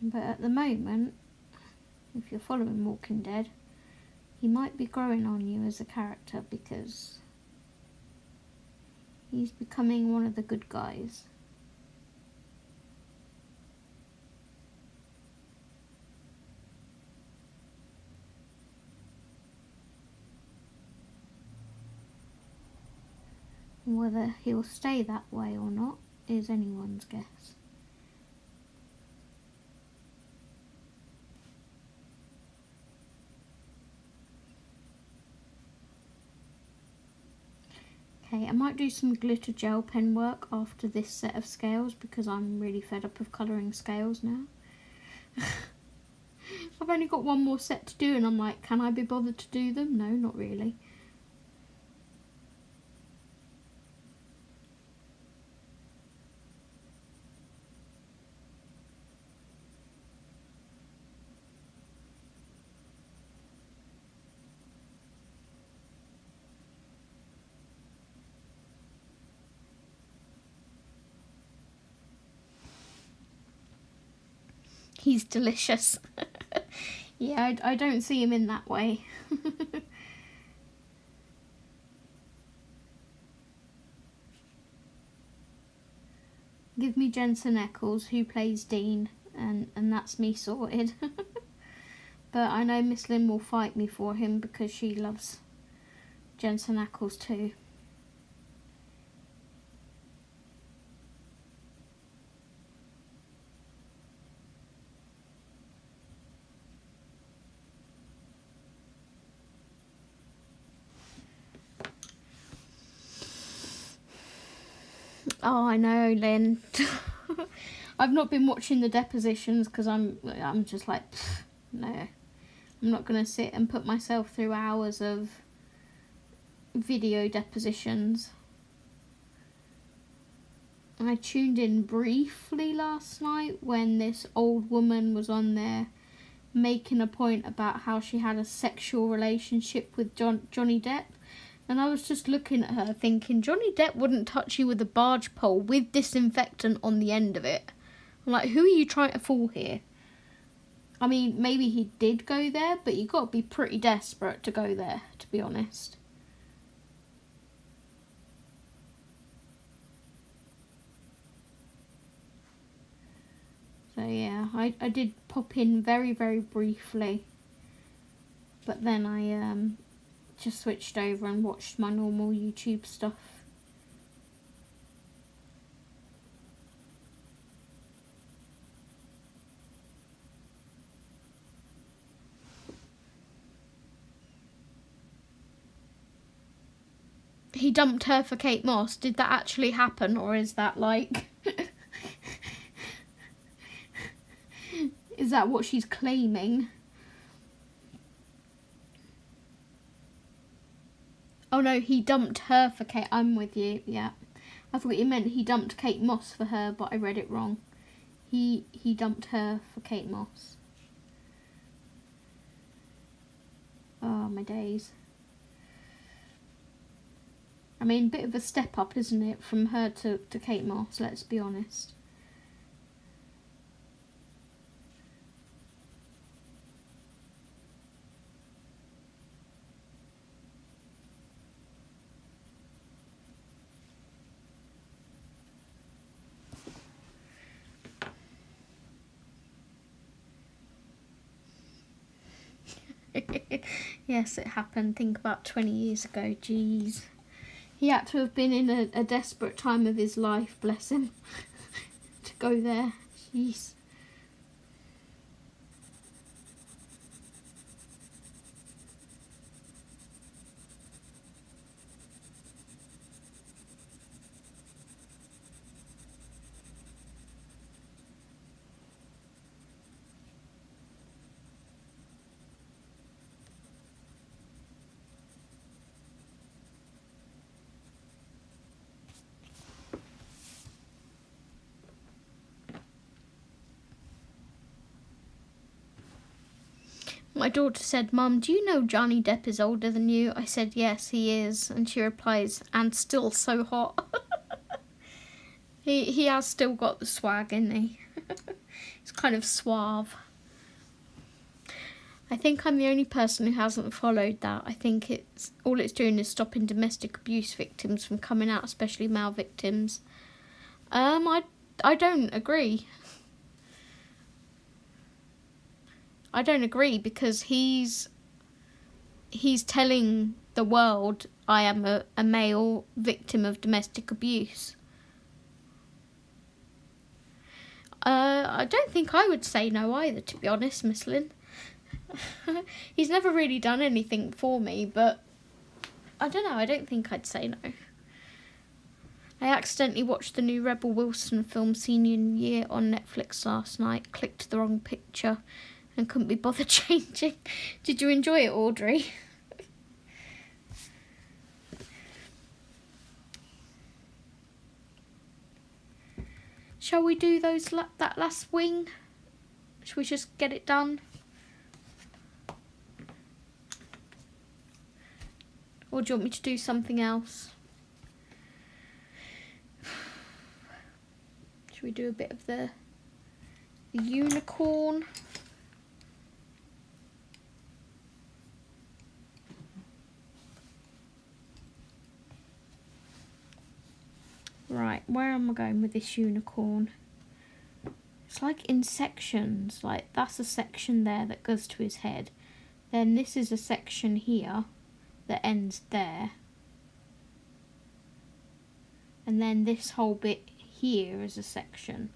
But at the moment, if you're following Walking Dead, he might be growing on you as a character because he's becoming one of the good guys. Whether he'll stay that way or not is anyone's guess. Okay, I might do some glitter gel pen work after this set of scales because I'm really fed up of colouring scales now. I've only got one more set to do and I'm like, can I be bothered to do them? No, not really. He's delicious. Yeah, I don't see him in that way. Give me Jensen Ackles, who plays Dean, and that's me sorted. But I know Miss Lynn will fight me for him because she loves Jensen Ackles too. Oh, I know, Lynn. I've not been watching the depositions because I'm just like, no. I'm not going to sit and put myself through hours of video depositions. I tuned in briefly last night when this old woman was on there making a point about how she had a sexual relationship with Johnny Depp. And I was just looking at her thinking, Johnny Depp wouldn't touch you with a barge pole with disinfectant on the end of it. I'm like, who are you trying to fool here? I mean, maybe he did go there, but you got to be pretty desperate to go there, to be honest. So yeah, I did pop in very, very briefly but then I just switched over and watched my normal YouTube stuff. He dumped her for Kate Moss. Did that actually happen, or is that like... is that what she's claiming? Oh no, he dumped her for Kate. I'm with you, yeah. I thought you meant he dumped Kate Moss for her, but I read it wrong. He dumped her for Kate Moss. Oh, my days. I mean, bit of a step up, isn't it, from her to Kate Moss, let's be honest. Yes, it happened. Think about 20 years ago, jeez. He had to have been in a desperate time of his life, bless him, to go there. Jeez. My daughter said, "Mum, do you know Johnny Depp is older than you?" I said, "Yes, he is." And she replies, "And still so hot." He has still got the swag, isn't he? He's kind of suave. I think I'm the only person who hasn't followed that. I think all it's doing is stopping domestic abuse victims from coming out, especially male victims. I don't agree. I don't agree, because he's telling the world I am a male victim of domestic abuse. I don't think I would say no either, to be honest, Miss Lynn. He's never really done anything for me, but I don't know, I don't think I'd say no. I accidentally watched the new Rebel Wilson film Senior Year on Netflix last night, clicked the wrong picture and couldn't be bothered changing. Did you enjoy it, Audrey? Shall we do that last wing? Shall we just get it done? Or do you want me to do something else? Should we do a bit of the unicorn? Right, where am I going with this unicorn? It's like in sections, like that's a section there that goes to his head. Then this is a section here that ends there. And then this whole bit here is a section.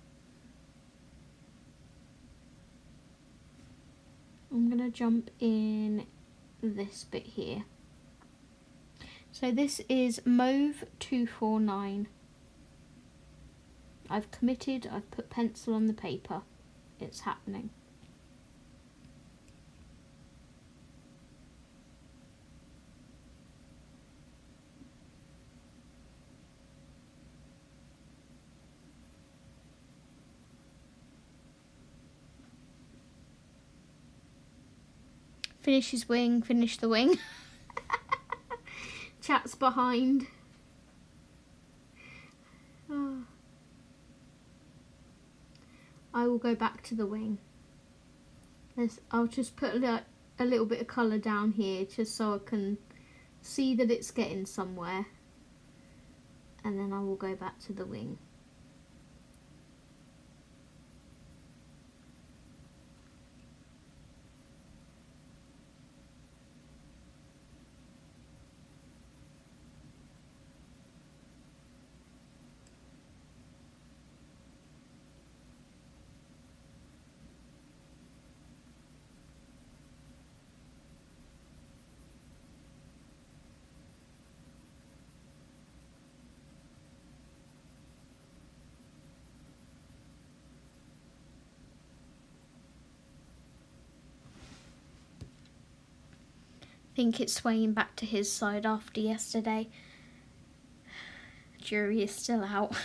I'm going to jump in this bit here. So this is Mauve 249. I've committed, I've put pencil on the paper. It's happening. Finish his wing, finish the wing. Chat's behind. Oh. I will go back to the wing. I'll just put a little bit of colour down here just so I can see that it's getting somewhere. And then I will go back to the wing. think it's swaying back to his side after yesterday. Jury is still out.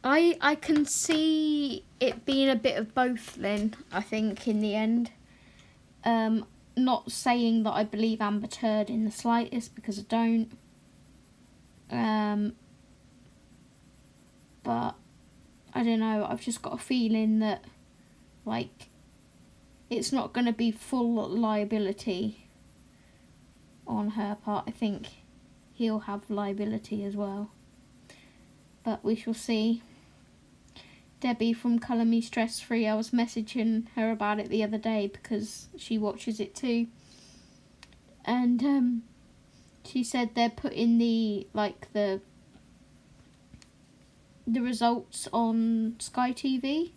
I can see it being a bit of both, Lynn, I think, in the end. Not saying that I believe Amber Turd in the slightest, because I don't. But I don't know, I've just got a feeling that, like, it's not going to be full liability on her part. I think he'll have liability as well. But we shall see. Debbie from Colour Me Stress Free, I was messaging her about it the other day because she watches it too. And she said they're putting the results on Sky TV.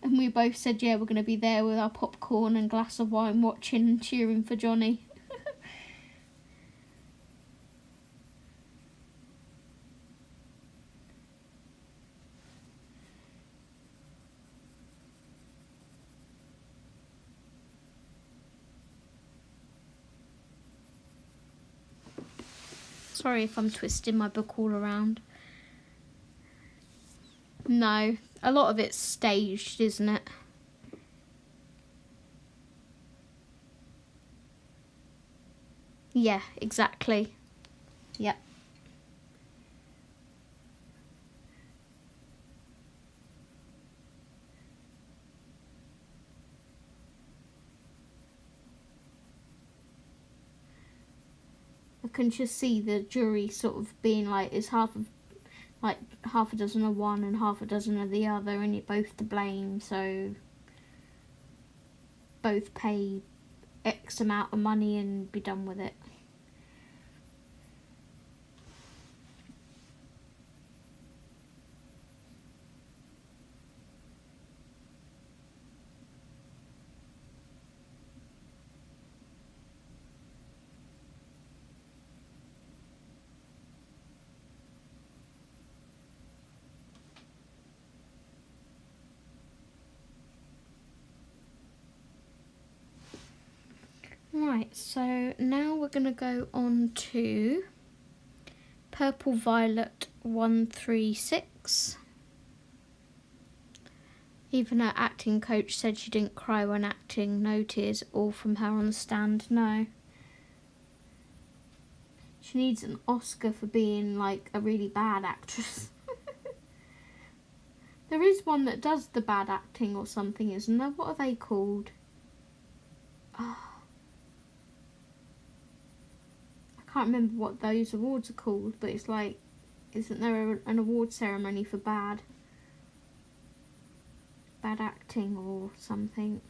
And we both said, yeah, we're going to be there with our popcorn and glass of wine watching and cheering for Johnny. Sorry if I'm twisting my book all around. No, a lot of it's staged, isn't it? Yeah, exactly. Yep. I can just see the jury sort of being like, it's half a dozen of one and half a dozen of the other, and you're both to blame, so both pay X amount of money and be done with it. Right, so now we're going to go on to Purple Violet 136. Even her acting coach said she didn't cry when acting. No tears, all from her on the stand. No. She needs an Oscar for being like a really bad actress. There is one that does the bad acting or something, isn't there? What are they called? Oh. I can't remember what those awards are called, but it's like, isn't there an award ceremony for bad acting or something?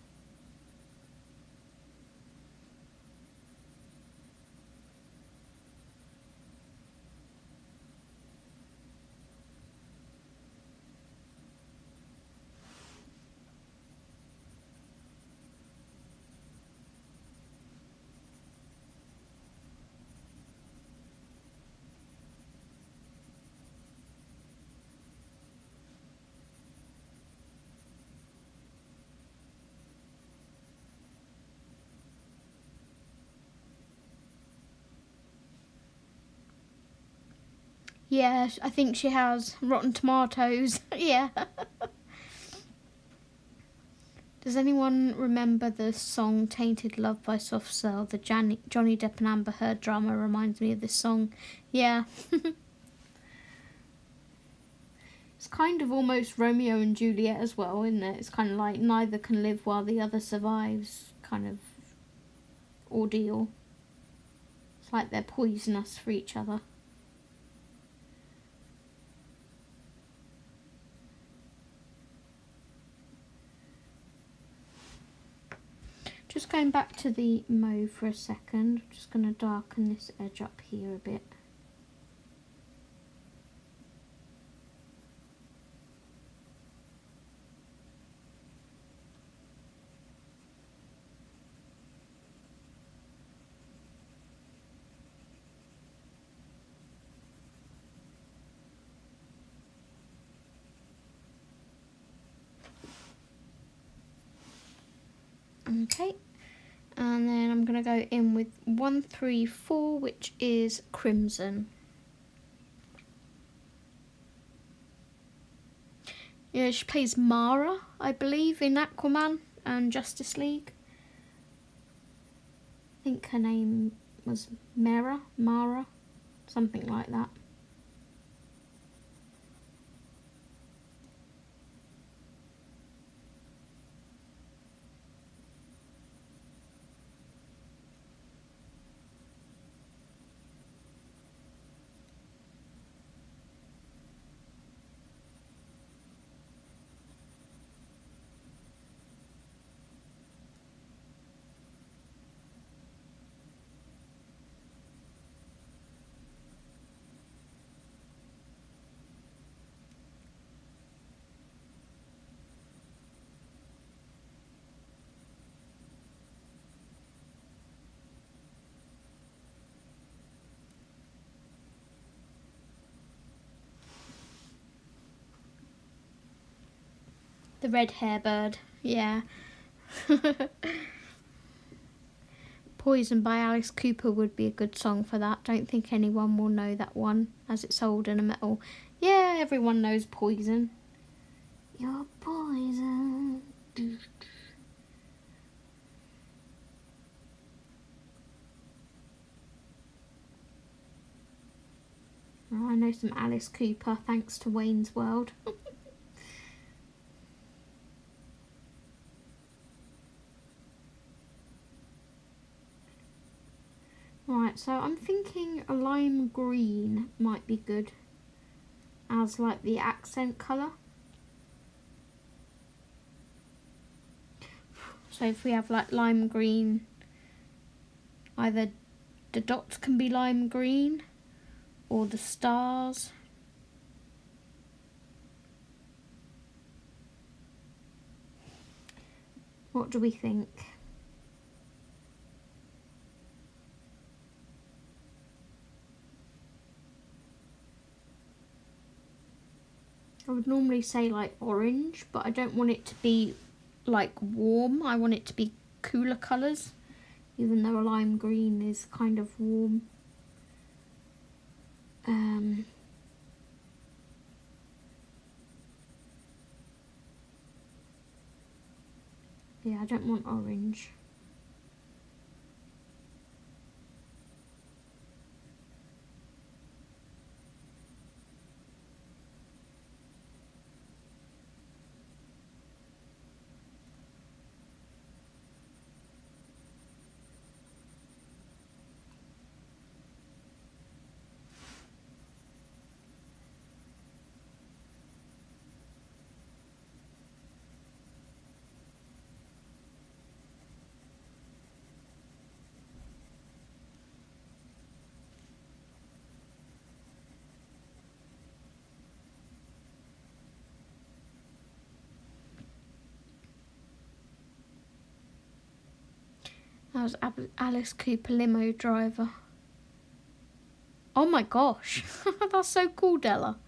Yeah, I think she has. Rotten Tomatoes. Yeah. Does anyone remember the song Tainted Love by Soft Cell? The Johnny Depp and Amber Heard drama reminds me of this song. Yeah. It's kind of almost Romeo and Juliet as well, isn't it? It's kind of like neither can live while the other survives kind of ordeal. It's like they're poisonous for each other. Just going back to the mauve for a second, I'm just going to darken this edge up here a bit. Okay, And then I'm going to go in with 134, which is Crimson. Yeah, she plays Mara, I believe, in Aquaman and Justice League. I think her name was Mara, something like that. The red hair bird, yeah. Poison by Alice Cooper would be a good song for that. Don't think anyone will know that one as it's old and a metal. Yeah, everyone knows Poison. You're poison. Oh, I know some Alice Cooper thanks to Wayne's World. Right, so I'm thinking a lime green might be good as like the accent colour. So if we have like lime green, either the dots can be lime green or the stars. What do we think? I would normally say like orange, but I don't want it to be like warm. I want it to be cooler colours, even though a lime green is kind of warm. Yeah, I don't want orange. That was Alice Cooper limo driver. Oh my gosh, that's so cool, Della.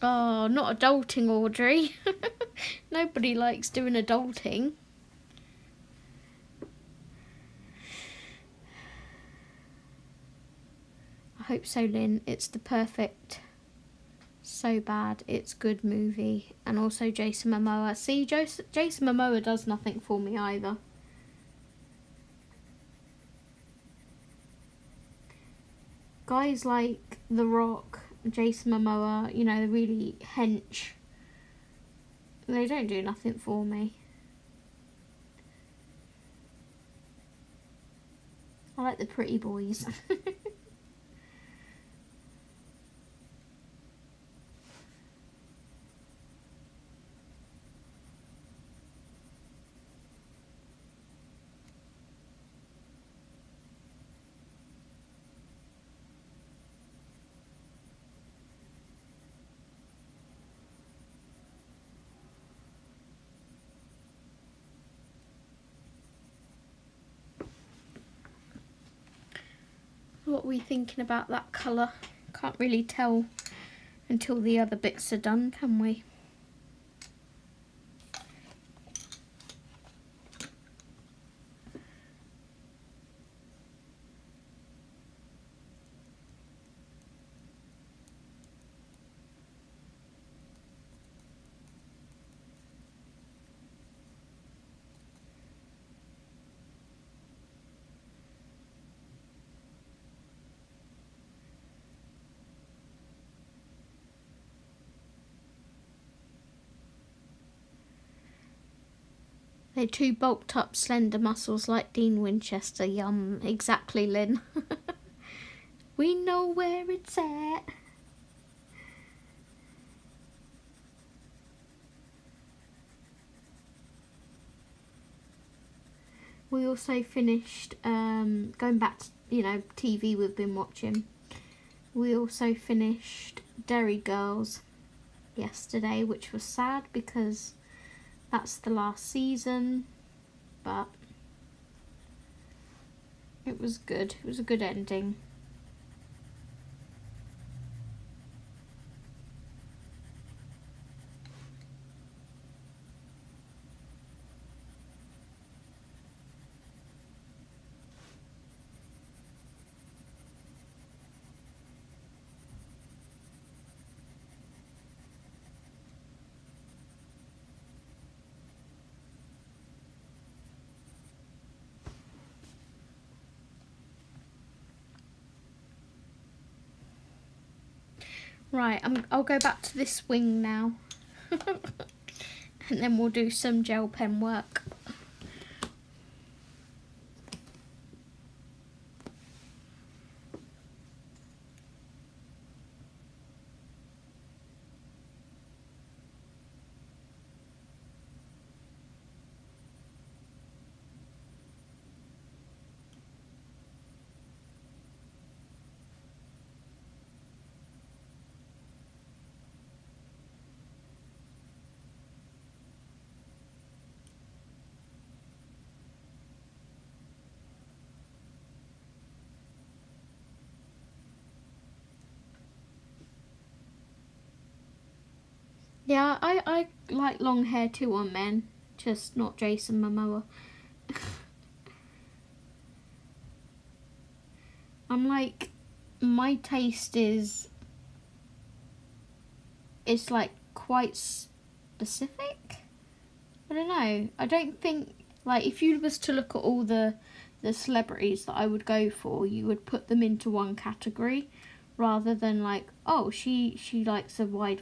Oh, not adulting, Audrey. Nobody likes doing adulting. I hope so, Lynn. It's the perfect, so bad, it's good movie. And also Jason Momoa. See, Jason Momoa does nothing for me either. Guys like The Rock, Jason Momoa, you know, really hench. They don't do nothing for me. I like the pretty boys. What are we thinking about that colour? Can't really tell until the other bits are done, can we? They're two bulked up slender muscles like Dean Winchester. Yum, exactly, Lynn. We know where it's at. We also finished, going back to, TV we've been watching. We also finished Derry Girls yesterday, which was sad because that's the last season, but it was good. It was a good ending. Right, I'll go back to this wing now. And then we'll do some gel pen work. Yeah, I like long hair too on men, just not Jason Momoa. I'm like, my taste is like quite specific. I don't know. I don't think, like, if you was to look at all the celebrities that I would go for, you would put them into one category, rather than like, oh, she likes a wide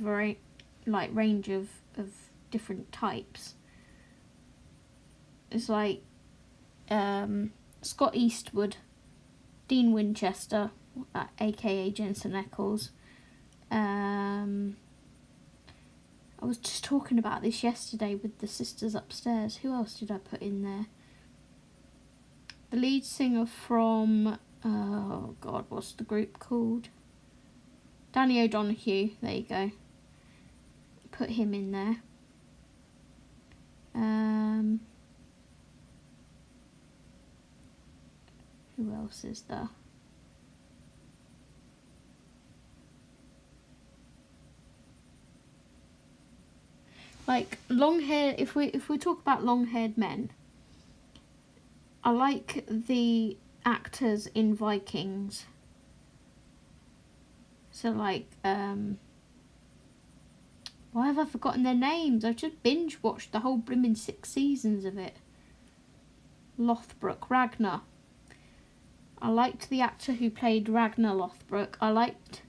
range of different types. It's like Scott Eastwood, Dean Winchester, aka Jensen Ackles. I was just talking about this yesterday with the sisters upstairs. Who else did I put in there? The lead singer from, oh God, what's the group called? Danny O'Donoghue, there you go. Put him in there. Who else is there? Like long hair, if we talk about long-haired men, I like the actors in Vikings. So like, why have I forgotten their names? I just binge watched the whole blimmin' 6 seasons of it. Lothbrok, Ragnar. I liked the actor who played Ragnar Lothbrok. I liked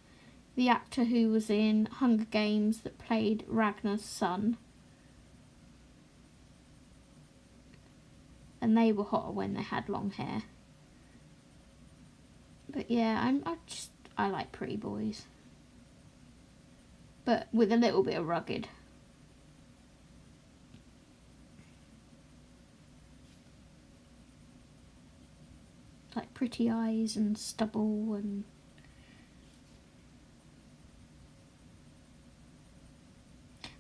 the actor who was in Hunger Games that played Ragnar's son. And they were hotter when they had long hair. But yeah, I like pretty boys. But with a little bit of rugged. Like pretty eyes and stubble and...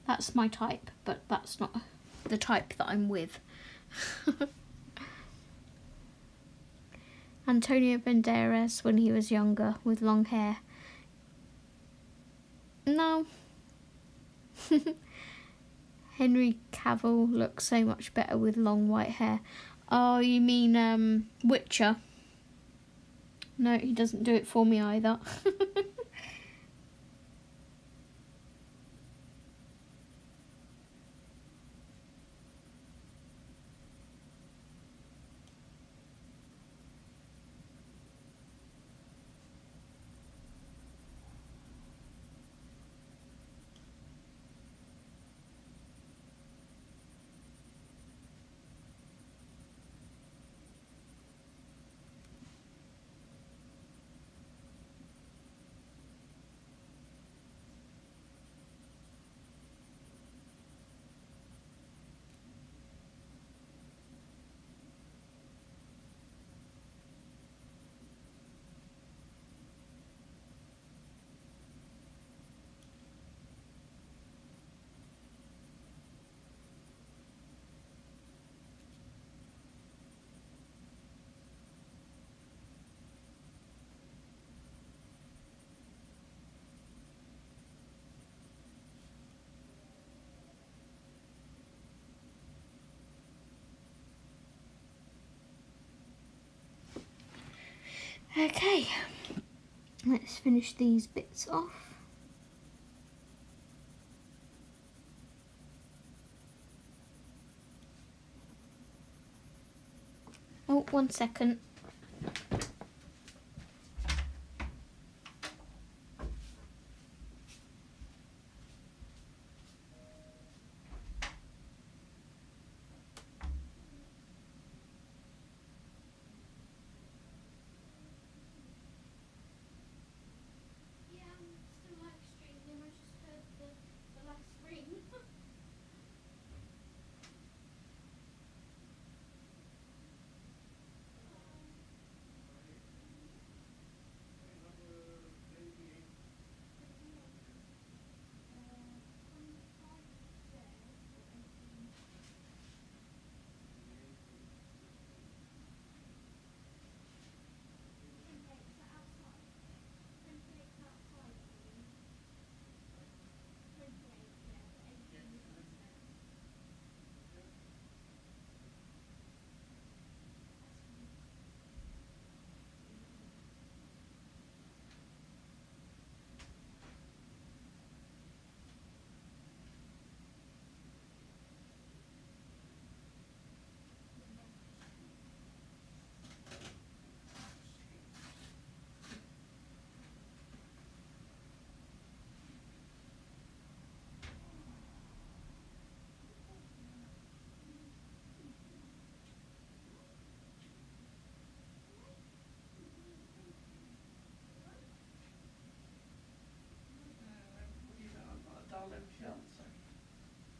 That's my type, but that's not the type that I'm with. Antonio Banderas when he was younger with long hair. No. Henry Cavill looks so much better with long white hair. Oh, you mean Witcher? No, he doesn't do it for me either. Okay, let's finish these bits off. Oh, 1 second.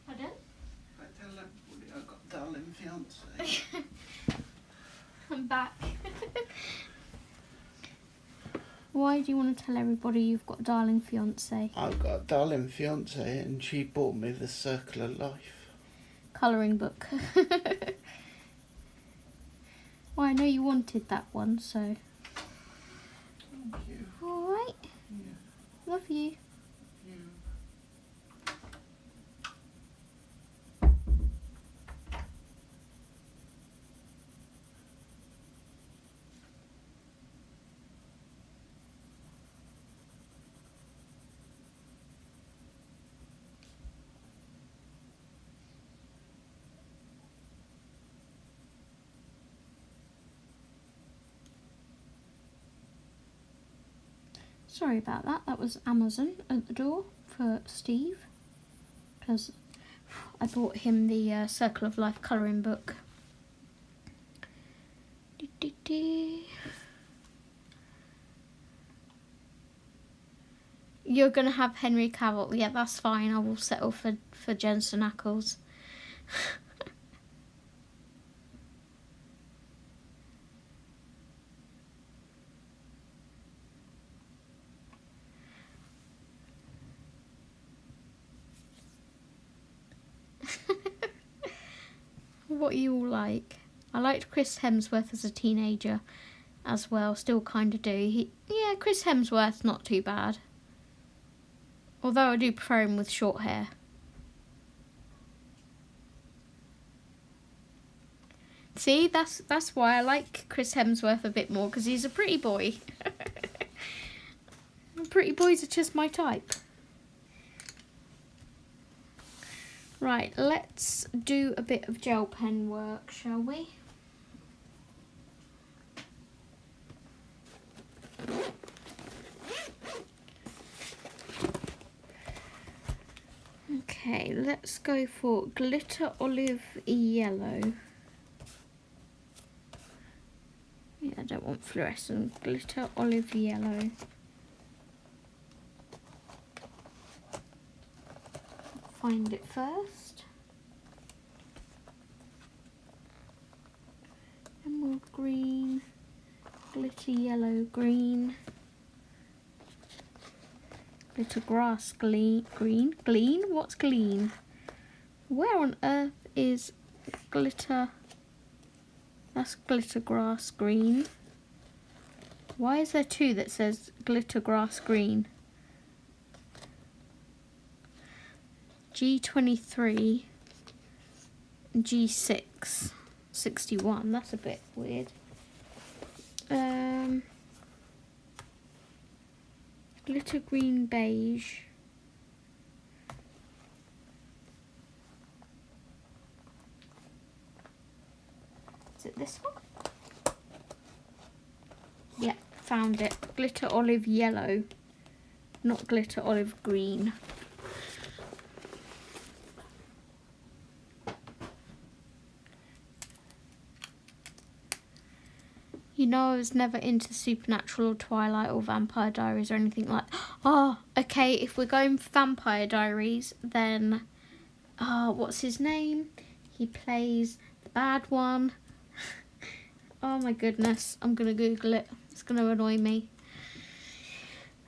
Pardon? I tell everybody I've got a darling fiance. I'm back. Why do you want to tell everybody you've got a darling fiance? I've got a darling fiance and she bought me the Circle of Life colouring book. Well, I know you wanted that one, so. Thank you. Alright. Yeah. Love you. Yeah. Sorry about that. That was Amazon at the door for Steve, because I bought him the Circle of Life colouring book. You're going to have Henry Cavill. Yeah, that's fine. I will settle for Jensen Ackles. What are you all like? I liked Chris Hemsworth as a teenager as well. Still kind of do. Yeah, Chris Hemsworth's not too bad. Although I do prefer him with short hair. See, that's why I like Chris Hemsworth a bit more, because he's a pretty boy. Pretty boys are just my type. Right, let's do a bit of gel pen work, shall we? Okay, let's go for glitter olive yellow. Yeah, I don't want fluorescent. Glitter olive yellow. Find it first. Emerald green. Glitter yellow green. Glitter grass green. Glean? What's glean? Where on earth is glitter? That's glitter grass green. Why is there two that says glitter grass green? G23, G6, 61. That's a bit weird. Glitter green beige. Is it this one? Yeah, found it. Glitter olive yellow, not glitter olive green. You know, I was never into Supernatural or Twilight or Vampire Diaries or anything like that. Oh, okay, if we're going for Vampire Diaries, then, what's his name? He plays the bad one. Oh my goodness, I'm going to Google it. It's going to annoy me.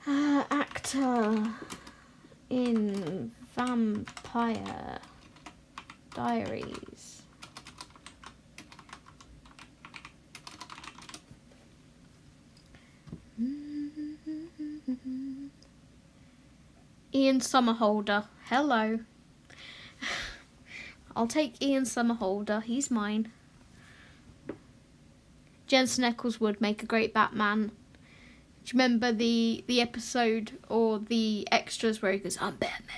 Actor in Vampire Diaries. Ian Somerhalder. Hello. I'll take Ian Somerhalder. He's mine. Jensen Ackles would make a great Batman. Do you remember the episode or the extras where he goes, "I'm Batman"?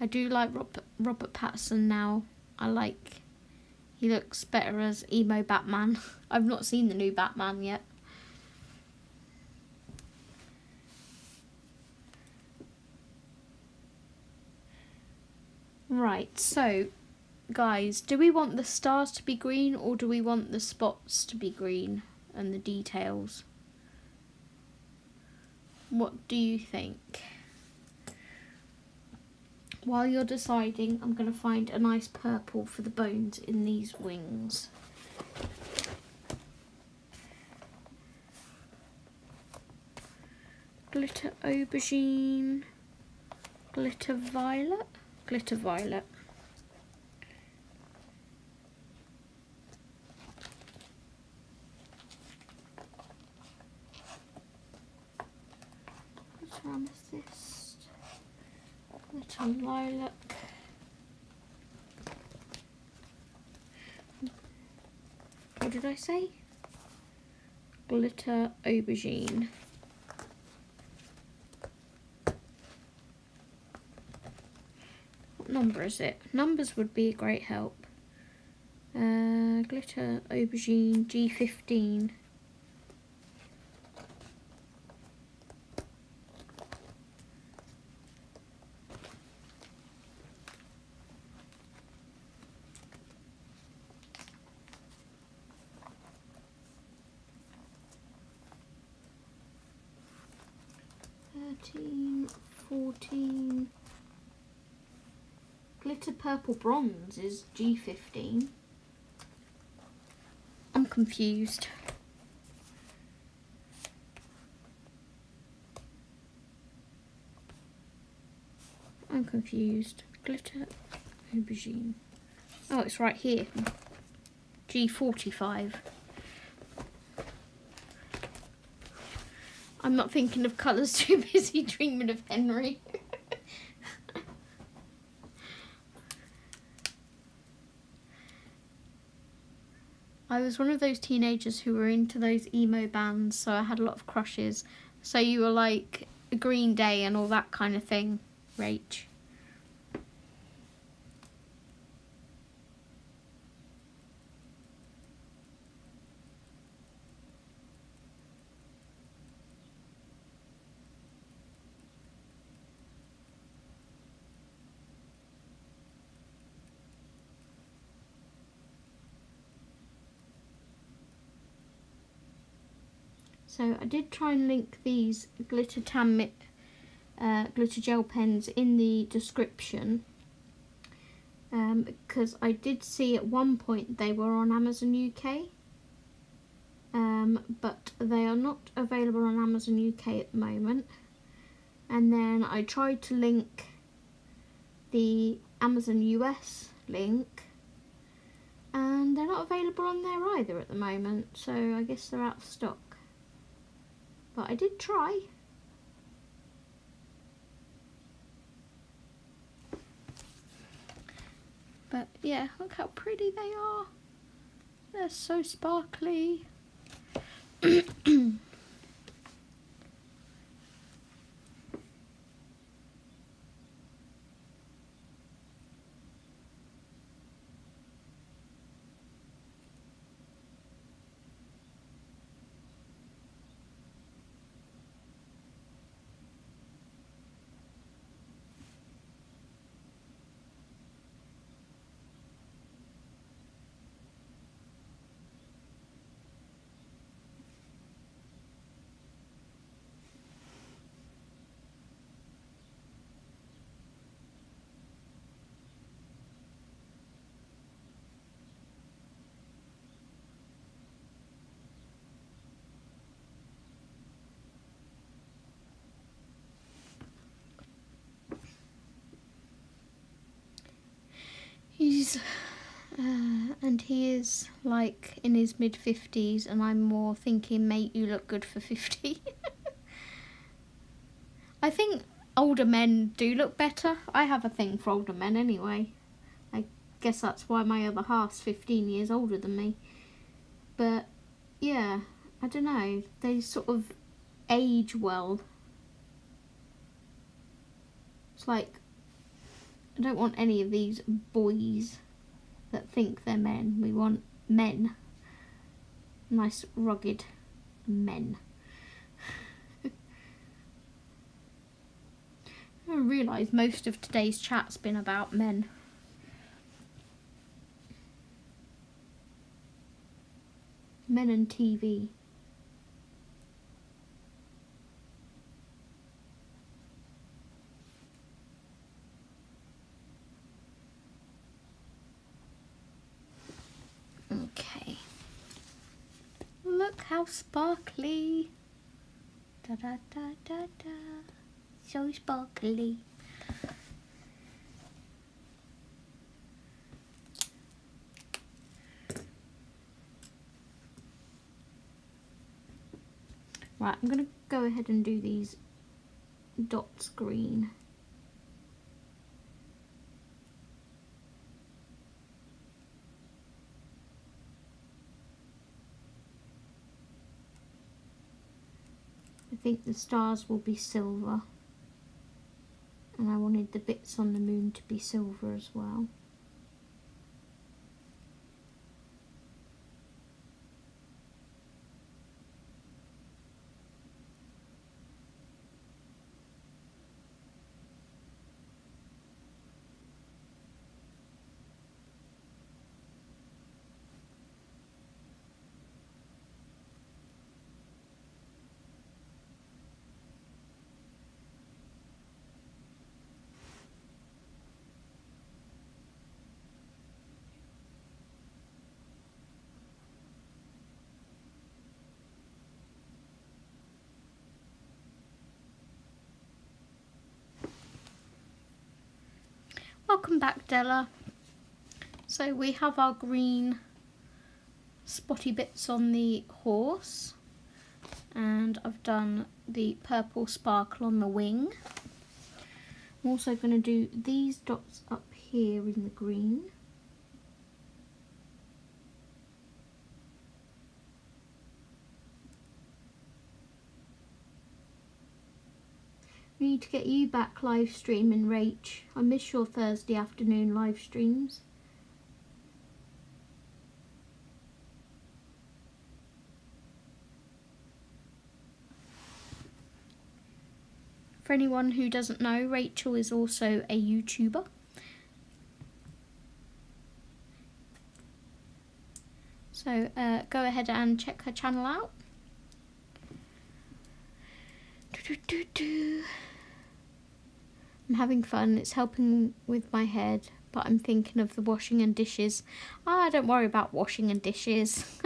I do like Robert Pattinson now. He looks better as emo Batman. I've not seen the new Batman yet. Right, so guys, do we want the stars to be green or do we want the spots to be green and the details? What do you think? While you're deciding, I'm going to find a nice purple for the bones in these wings. Glitter aubergine, glitter violet, glitter violet. Glitter amethyst, glitter lilac. What did I say? Glitter aubergine. What number is it? Numbers would be a great help. Glitter aubergine G15. $14.14. Glitter purple bronze is G15. I'm confused. Glitter aubergine. Oh, it's right here. G45. I'm not thinking of colours, too busy dreaming of Henry. I was one of those teenagers who were into those emo bands, so I had a lot of crushes. So you were like Green Day and all that kind of thing, Rach. So I did try and link these glitter Tanmit glitter gel pens in the description, because I did see at one point they were on Amazon UK, but they are not available on Amazon UK at the moment. And then I tried to link the Amazon US link, and they're not available on there either at the moment, so I guess they're out of stock. But I did try. But yeah, look how pretty they are. They're so sparkly. He's and he is like in his mid-50s, and I'm more thinking, mate, you look good for 50. I think older men do look better. I have a thing for older men anyway. I guess that's why my other half's 15 years older than me. But yeah, I don't know, they sort of age well. It's like, I don't want any of these boys that think they're men. We want men. Nice, rugged men. I realise most of today's chat's been about men. Men and TV. Okay. Look how sparkly. Da da da da da. So sparkly. Right, I'm going to go ahead and do these dots green. I think the stars will be silver, and I wanted the bits on the moon to be silver as well. Welcome back, Della. So we have our green spotty bits on the horse, and I've done the purple sparkle on the wing. I'm also going to do these dots up here in the green. We need to get you back live streaming, Rach. I miss your Thursday afternoon live streams. For anyone who doesn't know, Rachel is also a YouTuber. So go ahead and check her channel out. I'm having fun. It's helping with my head, but I'm thinking of the washing and dishes. Ah, don't worry about washing and dishes.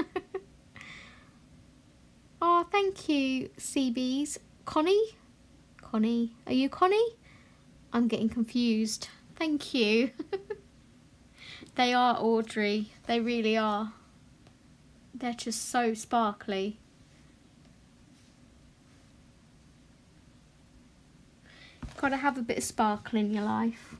Oh, thank you, CBs. Connie? Connie. Are you Connie? I'm getting confused. Thank you. They are Audrey. They really are. They're just so sparkly. Gotta have a bit of sparkle in your life.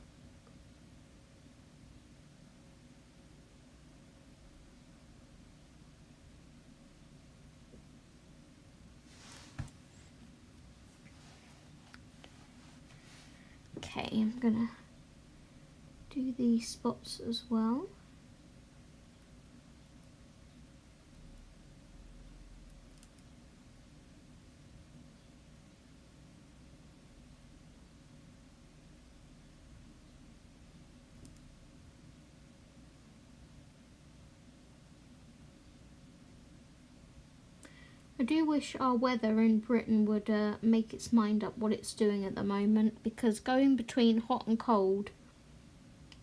Okay, I'm gonna do these spots as well. I do wish our weather in Britain would make its mind up what it's doing at the moment, because going between hot and cold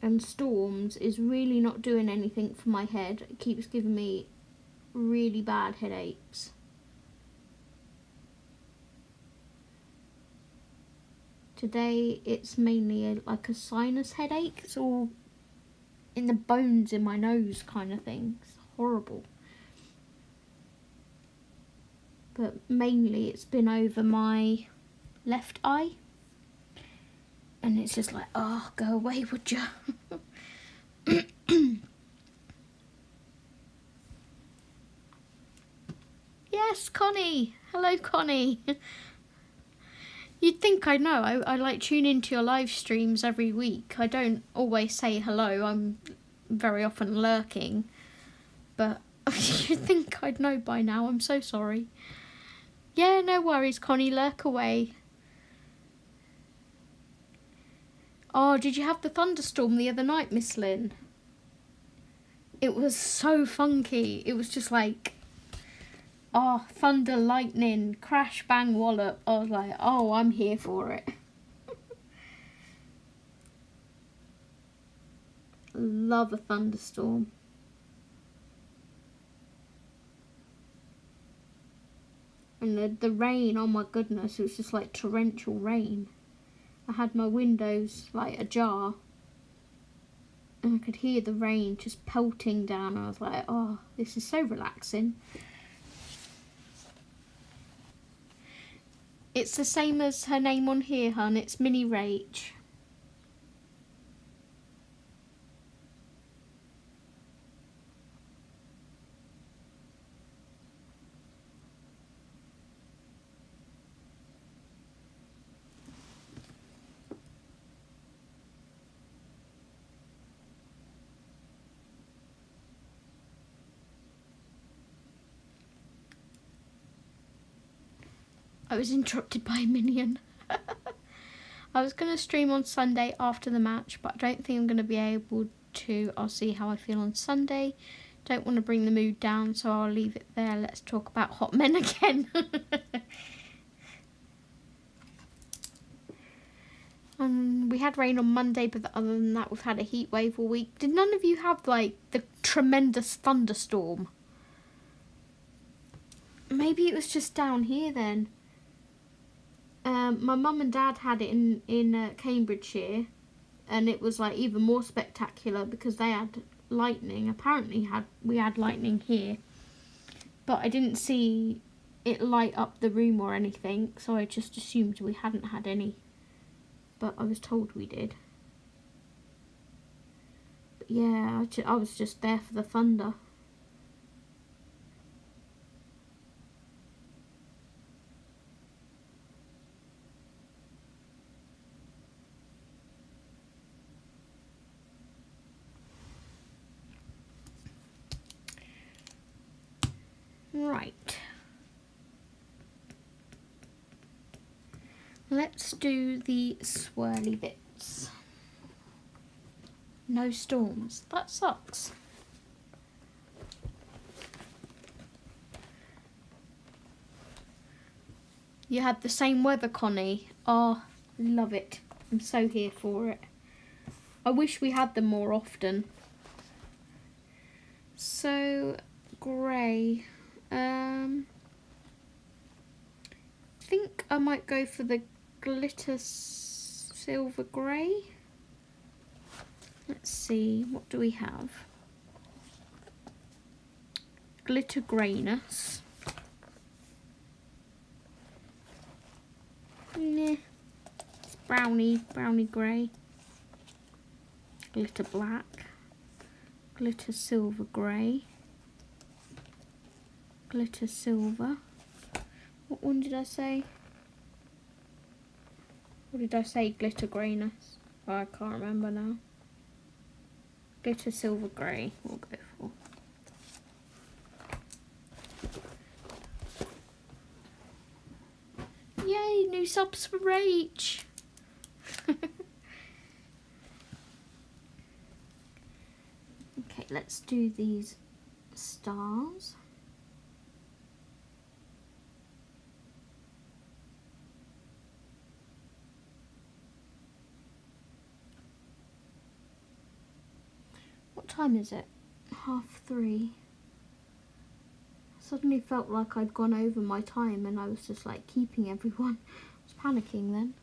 and storms is really not doing anything for my head. It keeps giving me really bad headaches. Today it's mainly like a sinus headache. It's all in the bones in my nose kind of thing. It's horrible. But mainly it's been over my left eye. And it's just like, oh, go away, would you? Yes, Connie. Hello, Connie. You'd think I know. I like tune into your live streams every week. I don't always say hello. I'm very often lurking. But you'd think I'd know by now. I'm so sorry. Yeah, no worries, Connie. Lurk away. Oh, did you have the thunderstorm the other night, Miss Lynn? It was so funky. It was just like, oh, thunder, lightning, crash, bang, wallop. I was like, oh, I'm here for it. Love a thunderstorm. And the rain, oh my goodness, it was just like torrential rain. I had my windows like ajar and I could hear the rain just pelting down. I was like, oh, this is so relaxing. It's the same as her name on here, hun. It's Mini Rach. I was interrupted by a minion. I was going to stream on Sunday after the match, but I don't think I'm going to be able to. I'll see how I feel on Sunday. Don't want to bring the mood down, so I'll leave it there. Let's talk about hot men again. We had rain on Monday, but other than that, we've had a heat wave all week. Did none of you have, like, the tremendous thunderstorm? Maybe it was just down here then. My mum and dad had it in Cambridgeshire, and it was like even more spectacular because they had lightning. Apparently we had lightning here, but I didn't see it light up the room or anything, so I just assumed we hadn't had any, but I was told we did. But yeah, I was just there for the thunder. Right. Let's do the swirly bits. No storms. That sucks. You had the same weather, Connie. Oh, love it. I'm so here for it. I wish we had them more often. So, grey. I think I might go for the glitter silver grey. Let's see, what do we have? Glitter greyness. Nah, it's brownie grey. Glitter black. Glitter silver grey. Glitter silver. What one did I say? What did I say? Glitter greyness. Oh, I can't remember now. Glitter silver grey we'll go for. Yay, new subs for Rach. Okay, let's do these stars. What time is it? 3:30. Suddenly felt like I'd gone over my time and I was just like keeping everyone. I was panicking then.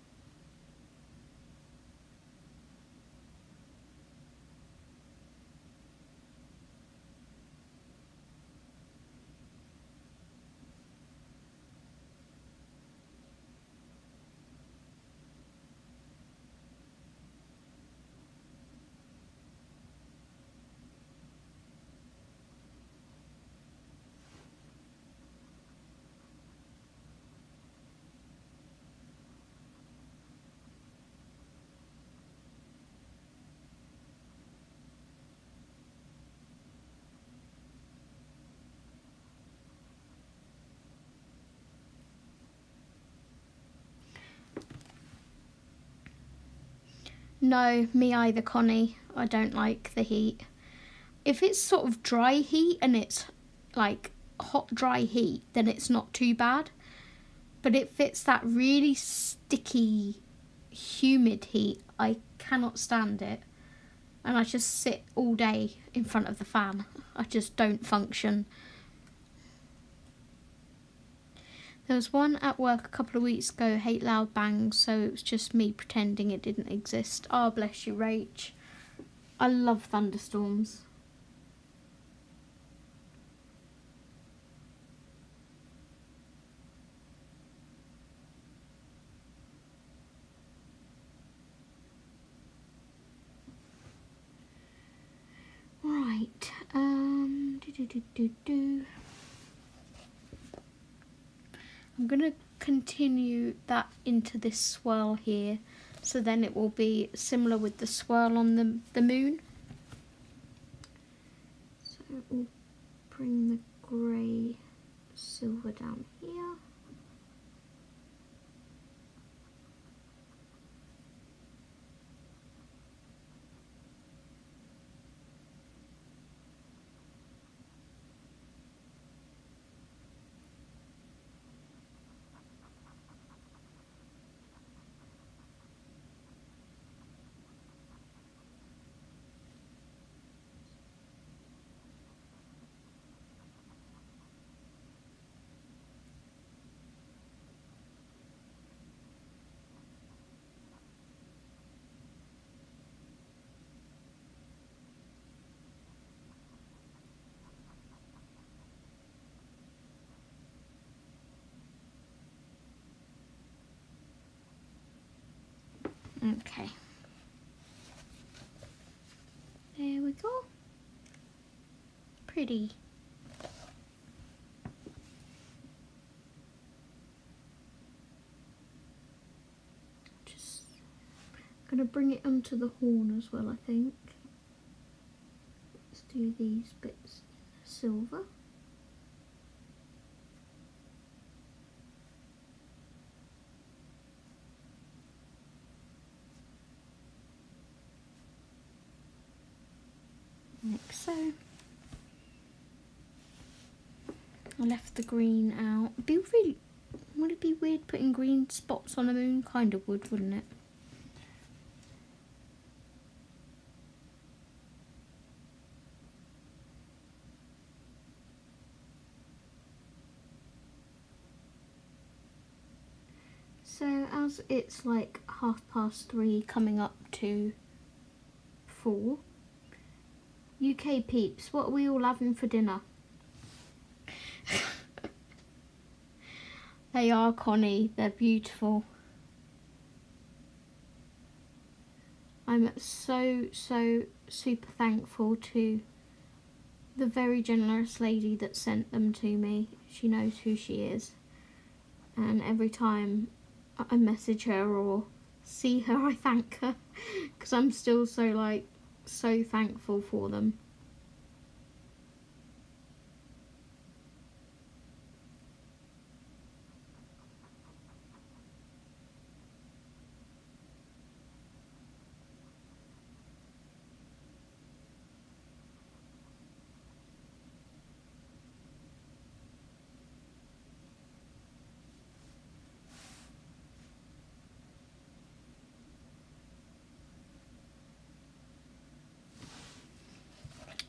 No, me either, Connie. I don't like the heat. If it's sort of dry heat and it's like hot, dry heat, then it's not too bad. But if it's that really sticky, humid heat, I cannot stand it. And I just sit all day in front of the fan. I just don't function. There was one at work a couple of weeks ago, hate loud bangs, so it was just me pretending it didn't exist. Oh, bless you, Rach. I love thunderstorms. Right, I'm gonna continue that into this swirl here, so then it will be similar with the swirl on the moon. So we'll bring the grey silver down here. Okay. There we go. Pretty. Just gonna bring it onto the horn as well, I think. Let's do these bits in silver. Like so. I left the green out. Would it be weird putting green spots on a moon? Kind of would, wouldn't it? So as it's like 3:30 coming up to 4, UK peeps, what are we all having for dinner? They are, Connie, they're beautiful. I'm so super thankful to the very generous lady that sent them to me. She knows who she is, and every time I message her or see her, I thank her because I'm still so thankful for them.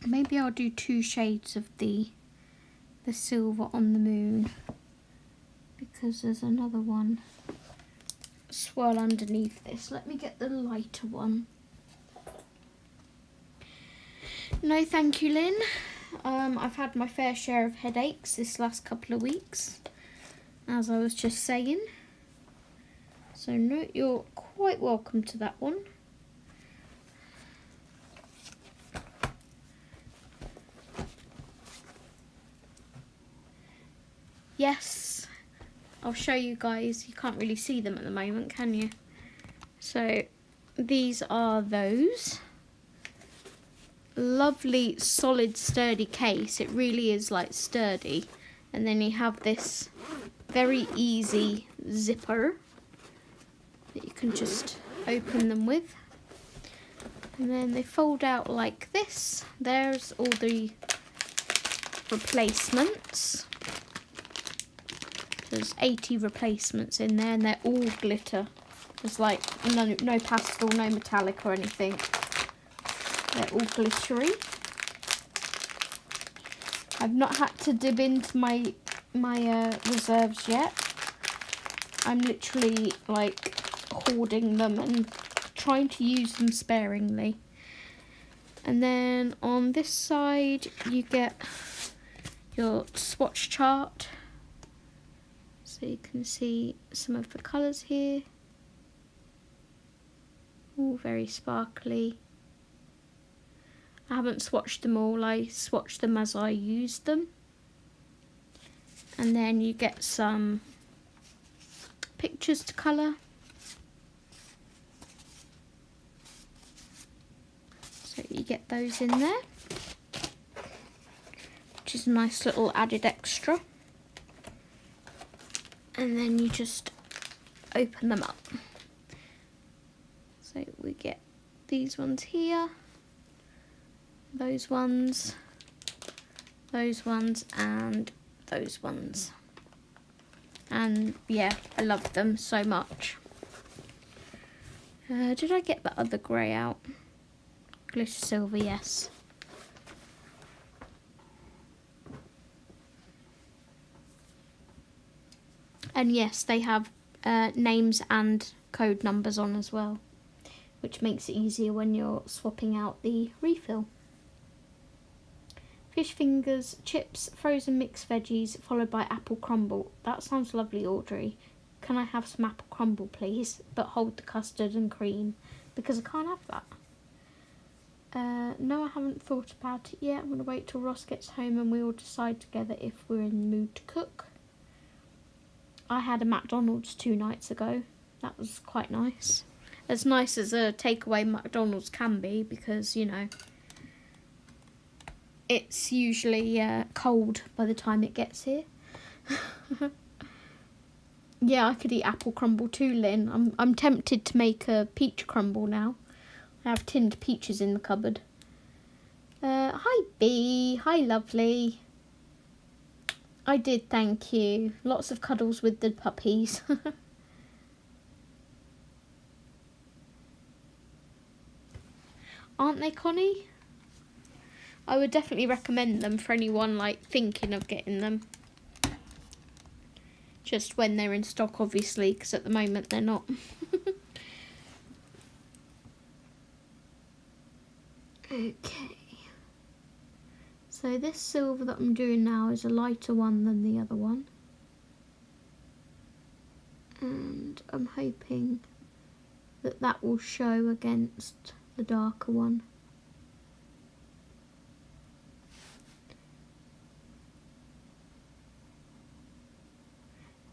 Maybe I'll do 2 shades of the silver on the moon, because there's another one swirl underneath this. Let me get the lighter one. No thank you, Lynn. I've had my fair share of headaches this last couple of weeks, as I was just saying. So no, you're quite welcome to that one. Yes, I'll show you guys. You can't really see them at the moment, can you? So these are those. Lovely, solid, sturdy case. It really is like sturdy. And then you have this very easy zipper that you can just open them with. And then they fold out like this. There's all the replacements. There's 80 replacements in there, and they're all glitter. There's like no pastel, no metallic or anything. They're all glittery. I've not had to dip into my reserves yet. I'm literally like hoarding them and trying to use them sparingly. And then on this side you get your swatch chart. So you can see some of the colours here. All very sparkly. I haven't swatched them all, I swatched them as I used them. And then you get some pictures to colour. So you get those in there, which is a nice little added extra. And then you just open them up. So we get these ones here, those ones, and those ones. And yeah, I love them so much. Did I get the other grey out? Glitter silver, yes. And yes, they have names and code numbers on as well, which makes it easier when you're swapping out the refill. Fish fingers, chips, frozen mixed veggies, followed by apple crumble. That sounds lovely, Audrey. can I have some apple crumble please, but hold the custard and cream, because I can't have that. No, I haven't thought about it yet. I'm going to wait till Ross gets home and we all decide together if we're in the mood to cook. I had a McDonald's 2 nights ago. That was quite nice. As nice as a takeaway McDonald's can be, because, you know, it's usually cold by the time it gets here. Yeah, I could eat apple crumble too, Lynn. I'm tempted to make a peach crumble now. I have tinned peaches in the cupboard. Hi Bee, hi lovely. I did, thank you. Lots of cuddles with the puppies. Aren't they, Connie? I would definitely recommend them for anyone like thinking of getting them. Just when they're in stock, obviously, because at the moment they're not. Okay. So this silver that I'm doing now is a lighter one than the other one. And I'm hoping that that will show against the darker one.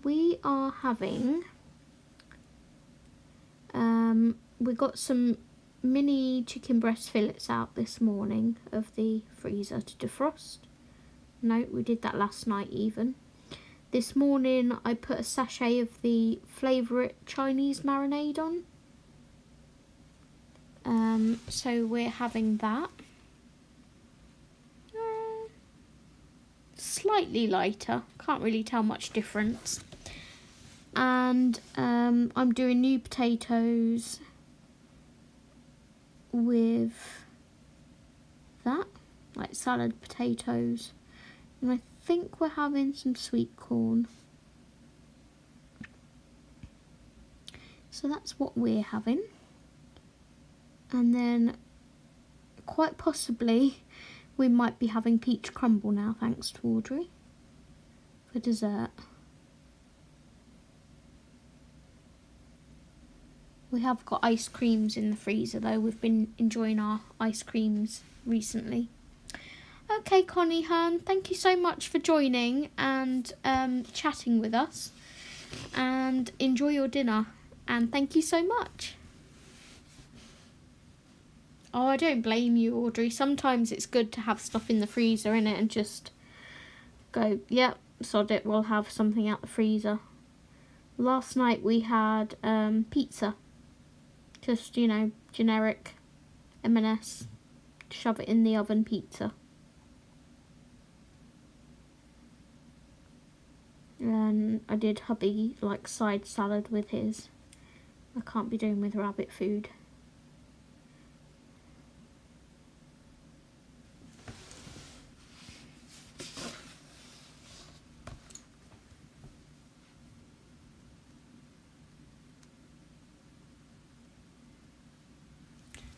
We are having, we got some mini chicken breast fillets out this morning of the freezer to defrost. No, we did that last night even. This morning I put a sachet of the Favourite Chinese marinade on. So we're having that. Slightly lighter, can't really tell much difference. And I'm doing new potatoes with that, like salad potatoes, and I think we're having some sweet corn. So that's what we're having. And then quite possibly we might be having peach crumble now, thanks to Audrey, for dessert. We have got ice creams in the freezer though. We've been enjoying our ice creams recently. Okay, Connie Hearn, thank you so much for joining and chatting with us. And enjoy your dinner. And thank you so much. Oh, I don't blame you, Audrey. Sometimes it's good to have stuff in the freezer, innit, and just go, yep, sod it, we'll have something out the freezer. Last night we had pizza. Just, you know, generic M&S, shove it in the oven pizza. And I did hubby like side salad with his. I can't be doing with rabbit food.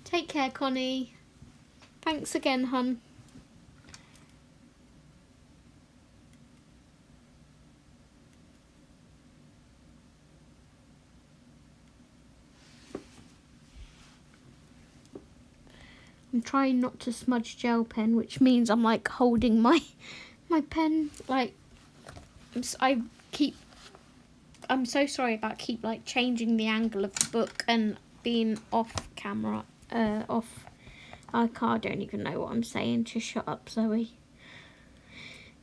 Take care, Connie. Thanks again, hun. I'm trying not to smudge gel pen, which means I'm like holding my pen like I'm so sorry about keep like changing the angle of the book and being off camera. I don't even know what I'm saying. Just shut up, Zoe.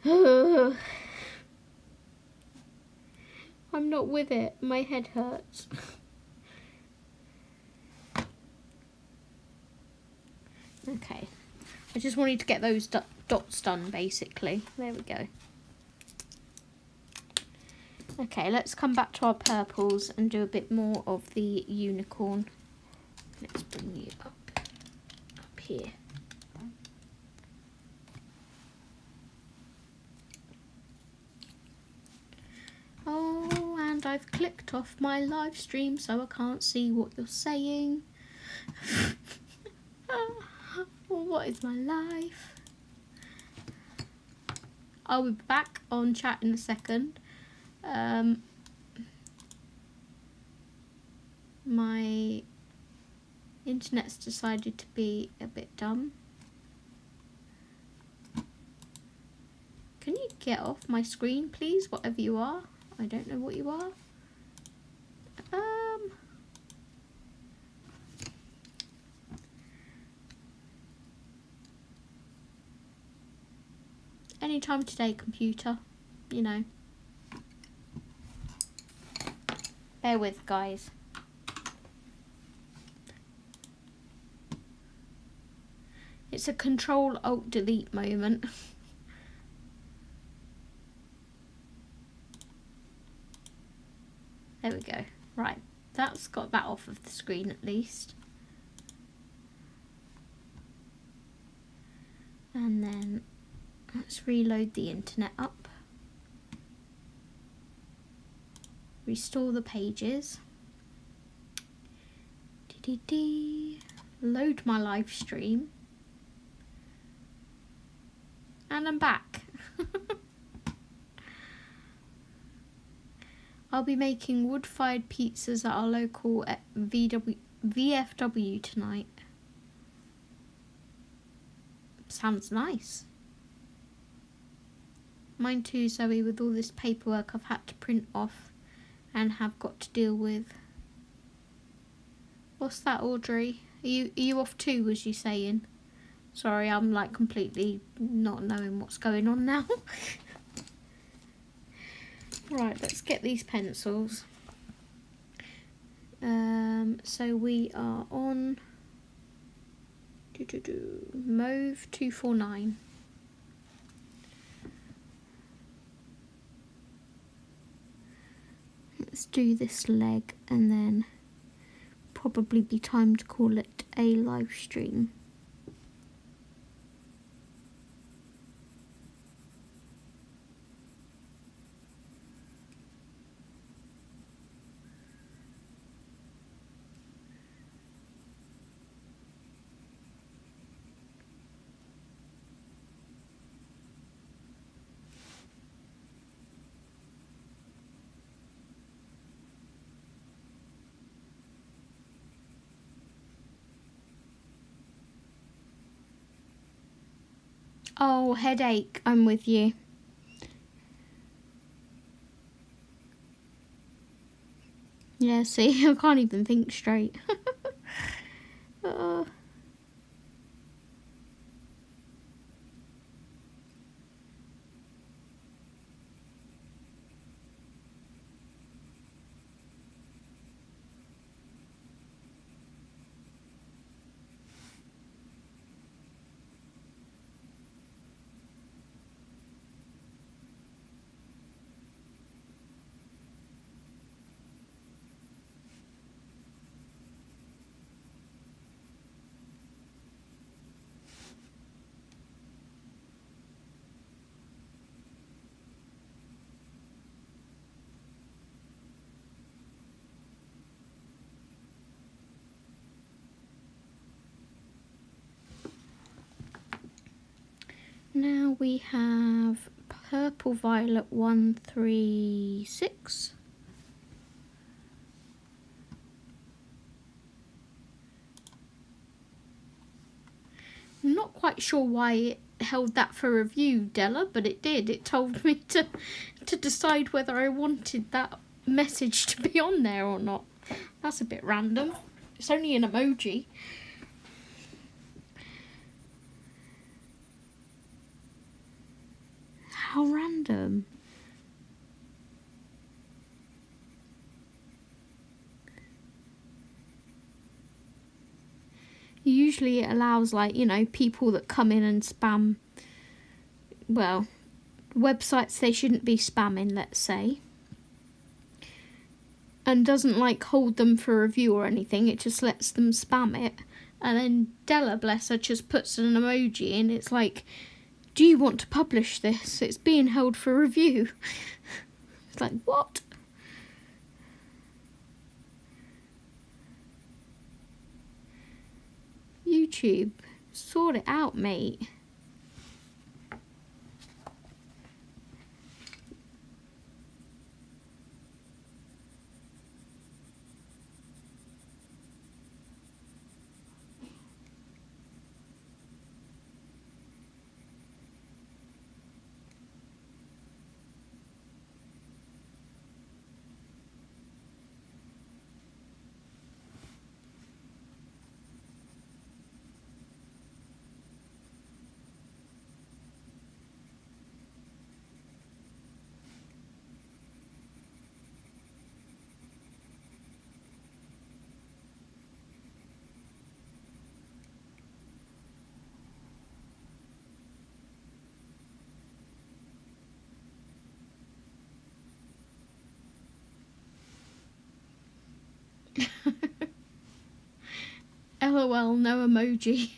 I'm not with it. My head hurts. Okay. I just wanted to get those dots done, basically. There we go. Okay, let's come back to our purples and do a bit more of the unicorn. Let's bring you up here. Oh, and I've clicked off my live stream so I can't see what you're saying. What is my life? I'll be back on chat in a second. My internet's decided to be a bit dumb. Can you get off my screen, please? Whatever you are. I don't know what you are. Anytime today, computer. You know. Bear with, guys. It's a Control-Alt-Delete moment. There we go. Right, that's got that off of the screen at least. And then let's reload the internet up. Restore the pages. Load my live stream. And I'm back. I'll be making wood-fired pizzas at our local VFW tonight. Sounds nice. Mine too, Zoe, with all this paperwork I've had to print off and have got to deal with. What's that, Audrey? Are you off too, was you saying? Sorry, I'm like completely not knowing what's going on now. Right, let's get these pencils. So we are on Mauve 249. Let's do this leg and then probably be time to call it a live stream. Oh, headache, I'm with you. Yeah, see, I can't even think straight. Now we have purple violet 136. I'm not quite sure why it held that for review, Della, but it did. It told me to decide whether I wanted that message to be on there or not. That's a bit random. It's only an emoji. How random. Usually it allows, like, you know, people that come in and spam, well, websites they shouldn't be spamming, let's say, and doesn't like hold them for review or anything. It just lets them spam it. And then Della, bless her, just puts an emoji in. It's like, do you want to publish this? It's being held for review. It's like, what? YouTube, sort it out, mate. LOL, no emoji.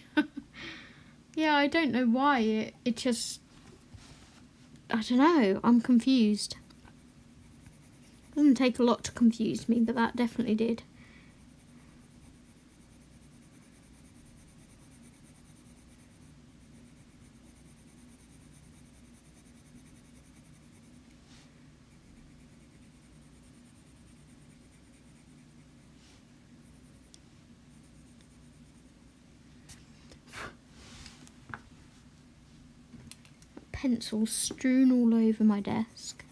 Yeah, I don't know why. It just... I don't know. I'm confused. Doesn't take a lot to confuse me, but that definitely did. Pencils strewn all over my desk.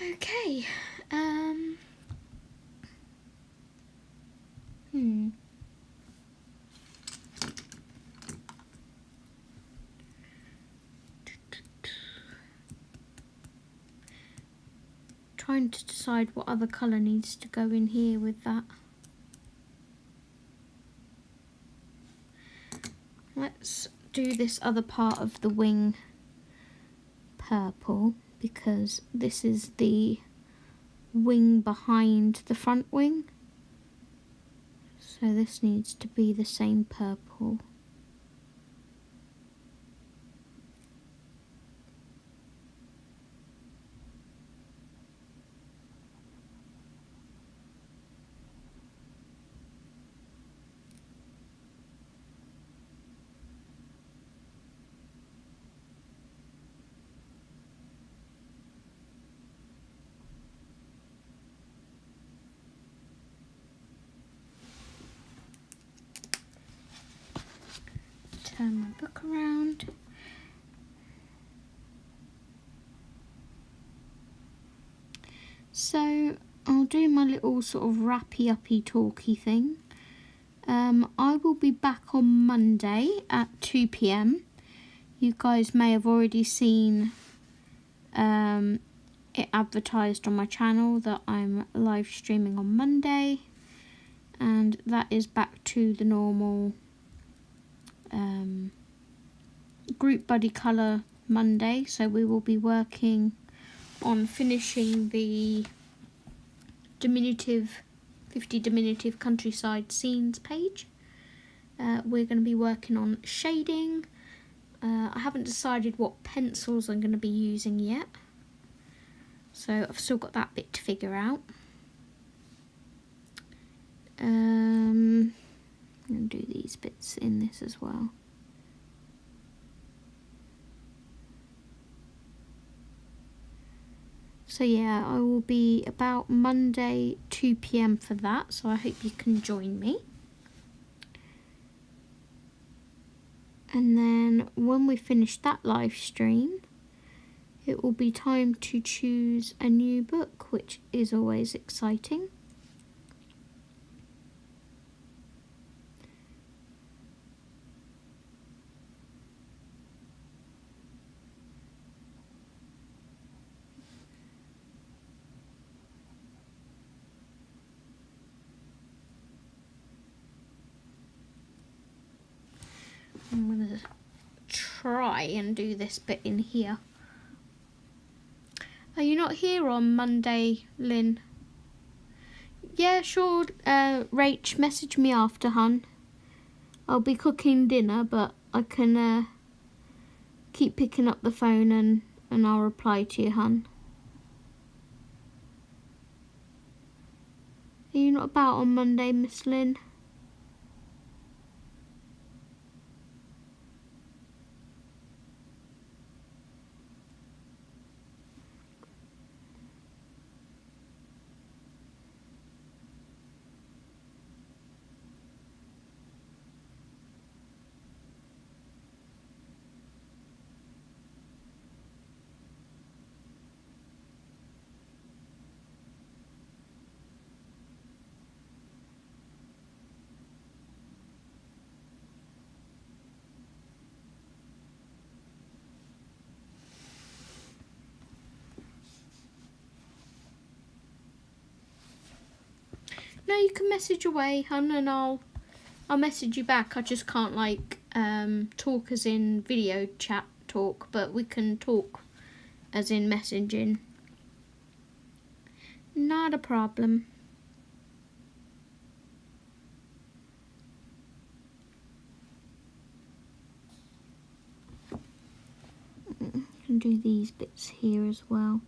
Okay, Trying to decide what other colour needs to go in here with that. Let's do this other part of the wing purple, because this is the wing behind the front wing. So this needs to be the same purple. Turn my book around. So I'll do my little sort of wrappy-uppy talky thing. I will be back on Monday at 2 p.m. You guys may have already seen it advertised on my channel that I'm live streaming on Monday, and that is back to the normal group buddy colour Monday. So we will be working on finishing the 50 diminutive countryside scenes page. We're going to be working on shading. I haven't decided what pencils I'm going to be using yet, so I've still got that bit to figure out. I'm going to do these bits in this as well. So yeah, I will be about Monday 2 p.m. for that, so I hope you can join me. And then when we finish that live stream, it will be time to choose a new book, which is always exciting. I'm going to try and do this bit in here. Are you not here on Monday, Lynn? Yeah, sure. Rach, message me after, hun. I'll be cooking dinner, but I can keep picking up the phone and I'll reply to you, hun. Are you not about on Monday, Miss Lynn? No, you can message away, hun, and I'll message you back. I just can't like talk as in video chat talk, but we can talk as in messaging. Not a problem. Can do these bits here as well.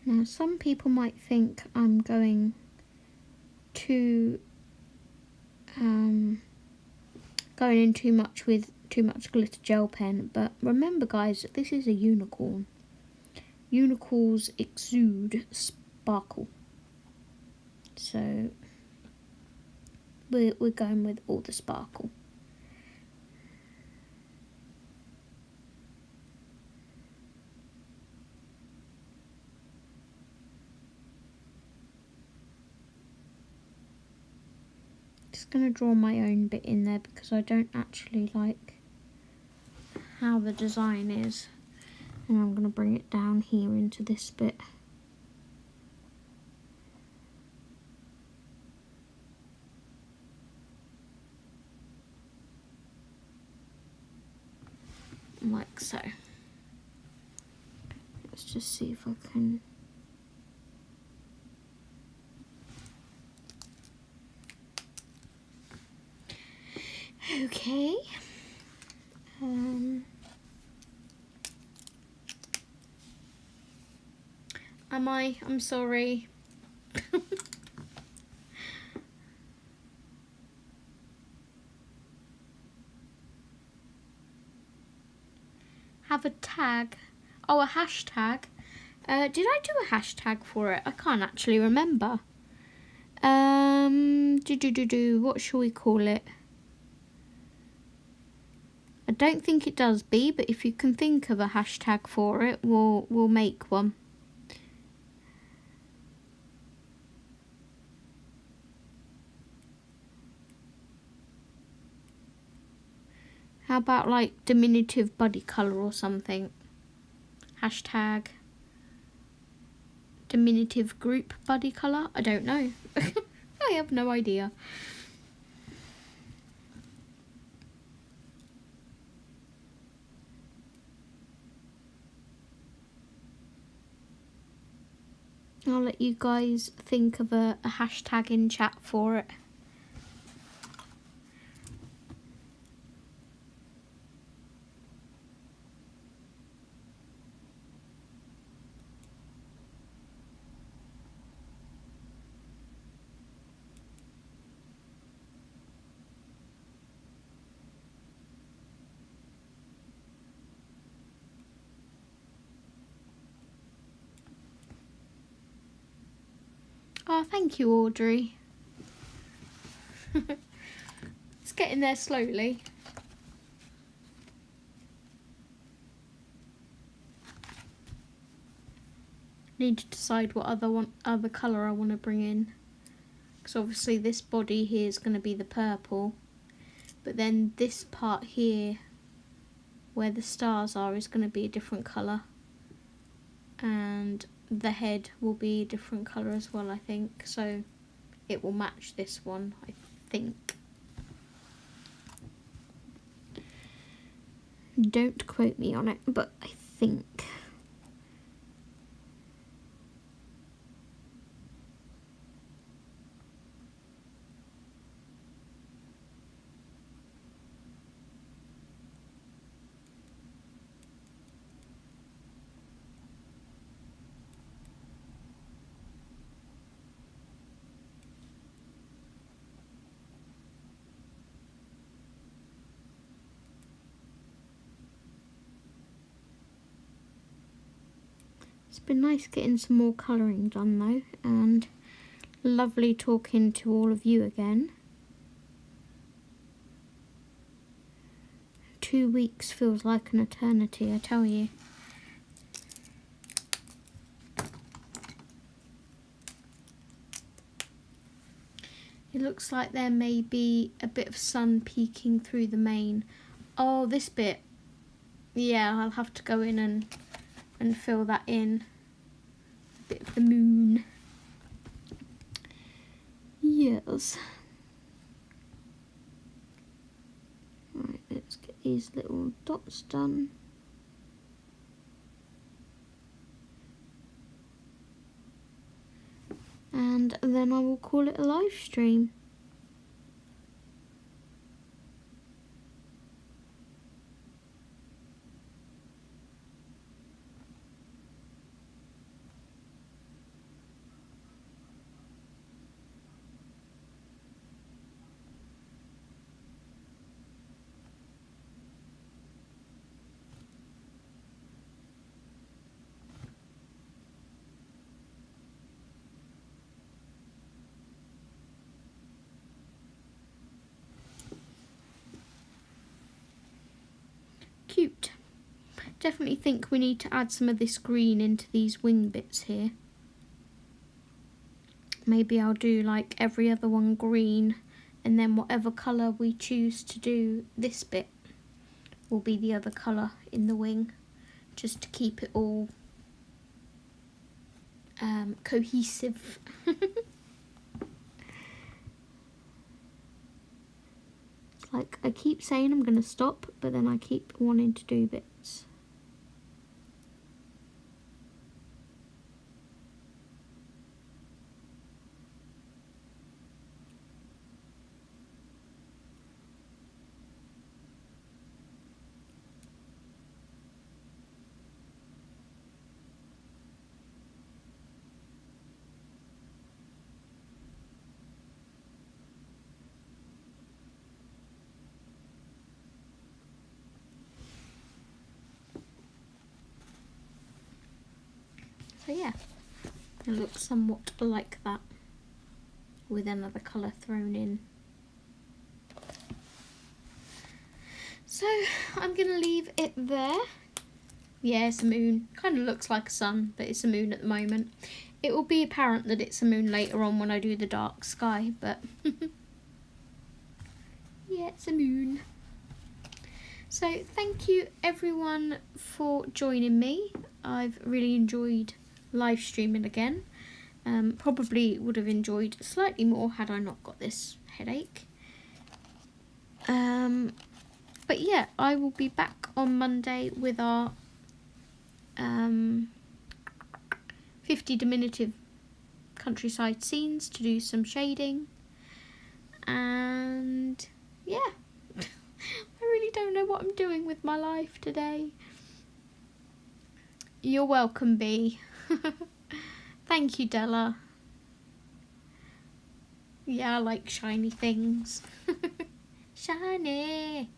Now, some people might think I'm going to going in too much with too much glitter gel pen, but remember, guys, this is a unicorn. Unicorns exude sparkle, so we're going with all the sparkle. Just going to draw my own bit in there because I don't actually like how the design is, and I'm going to bring it down here into this bit. Like so. Let's just see if I can. Okay. I'm sorry. Have a tag. Oh, a hashtag. Did I do a hashtag for it? I can't actually remember. What shall we call it? I don't think it does, B, but if you can think of a hashtag for it, we'll make one. How about like diminutive body colour or something? Hashtag diminutive group body colour? I don't know. I have no idea. I'll let you guys think of a hashtag in chat for it. Oh, thank you, Audrey. It's getting there slowly. Need to decide what other colour I want to bring in. Because obviously this body here is going to be the purple. But then this part here, where the stars are, is going to be a different colour. And the head will be a different colour as well, I think. So it will match this one, I think. Don't quote me on it, but I think. It's been nice getting some more colouring done though, and lovely talking to all of you again. 2 weeks feels like an eternity, I tell you. It looks like there may be a bit of sun peeking through the mane. Oh, this bit. Yeah, I'll have to go in and fill that in. A bit of the moon. Yes. Right, let's get these little dots done. And then I will call it a live stream. Cute. Definitely think we need to add some of this green into these wing bits here. Maybe I'll do like every other one green, and then whatever colour we choose to do this bit will be the other colour in the wing, just to keep it all cohesive. Like, I keep saying I'm going to stop, but then I keep wanting to do bits. So yeah, it looks somewhat like that with another colour thrown in. So I'm going to leave it there. Yeah, it's a moon. Kind of looks like a sun, but it's a moon at the moment. It will be apparent that it's a moon later on when I do the dark sky, but yeah, it's a moon. So thank you everyone for joining me. I've really enjoyed live streaming again. Probably would have enjoyed slightly more had I not got this headache. But yeah, I will be back on Monday with our 50 diminutive countryside scenes to do some shading. And yeah, I really don't know what I'm doing with my life today. You're welcome, Bee. Thank you, Della. Yeah, I like shiny things. Shiny.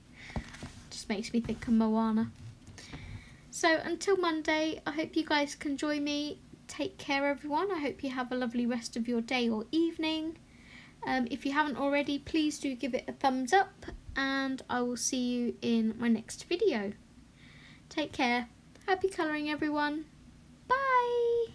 Just makes me think of Moana. So until Monday, I hope you guys can join me. Take care, everyone. I hope you have a lovely rest of your day or evening. If you haven't already, please do give it a thumbs up, and I will see you in my next video. Take care. Happy colouring, everyone. Bye.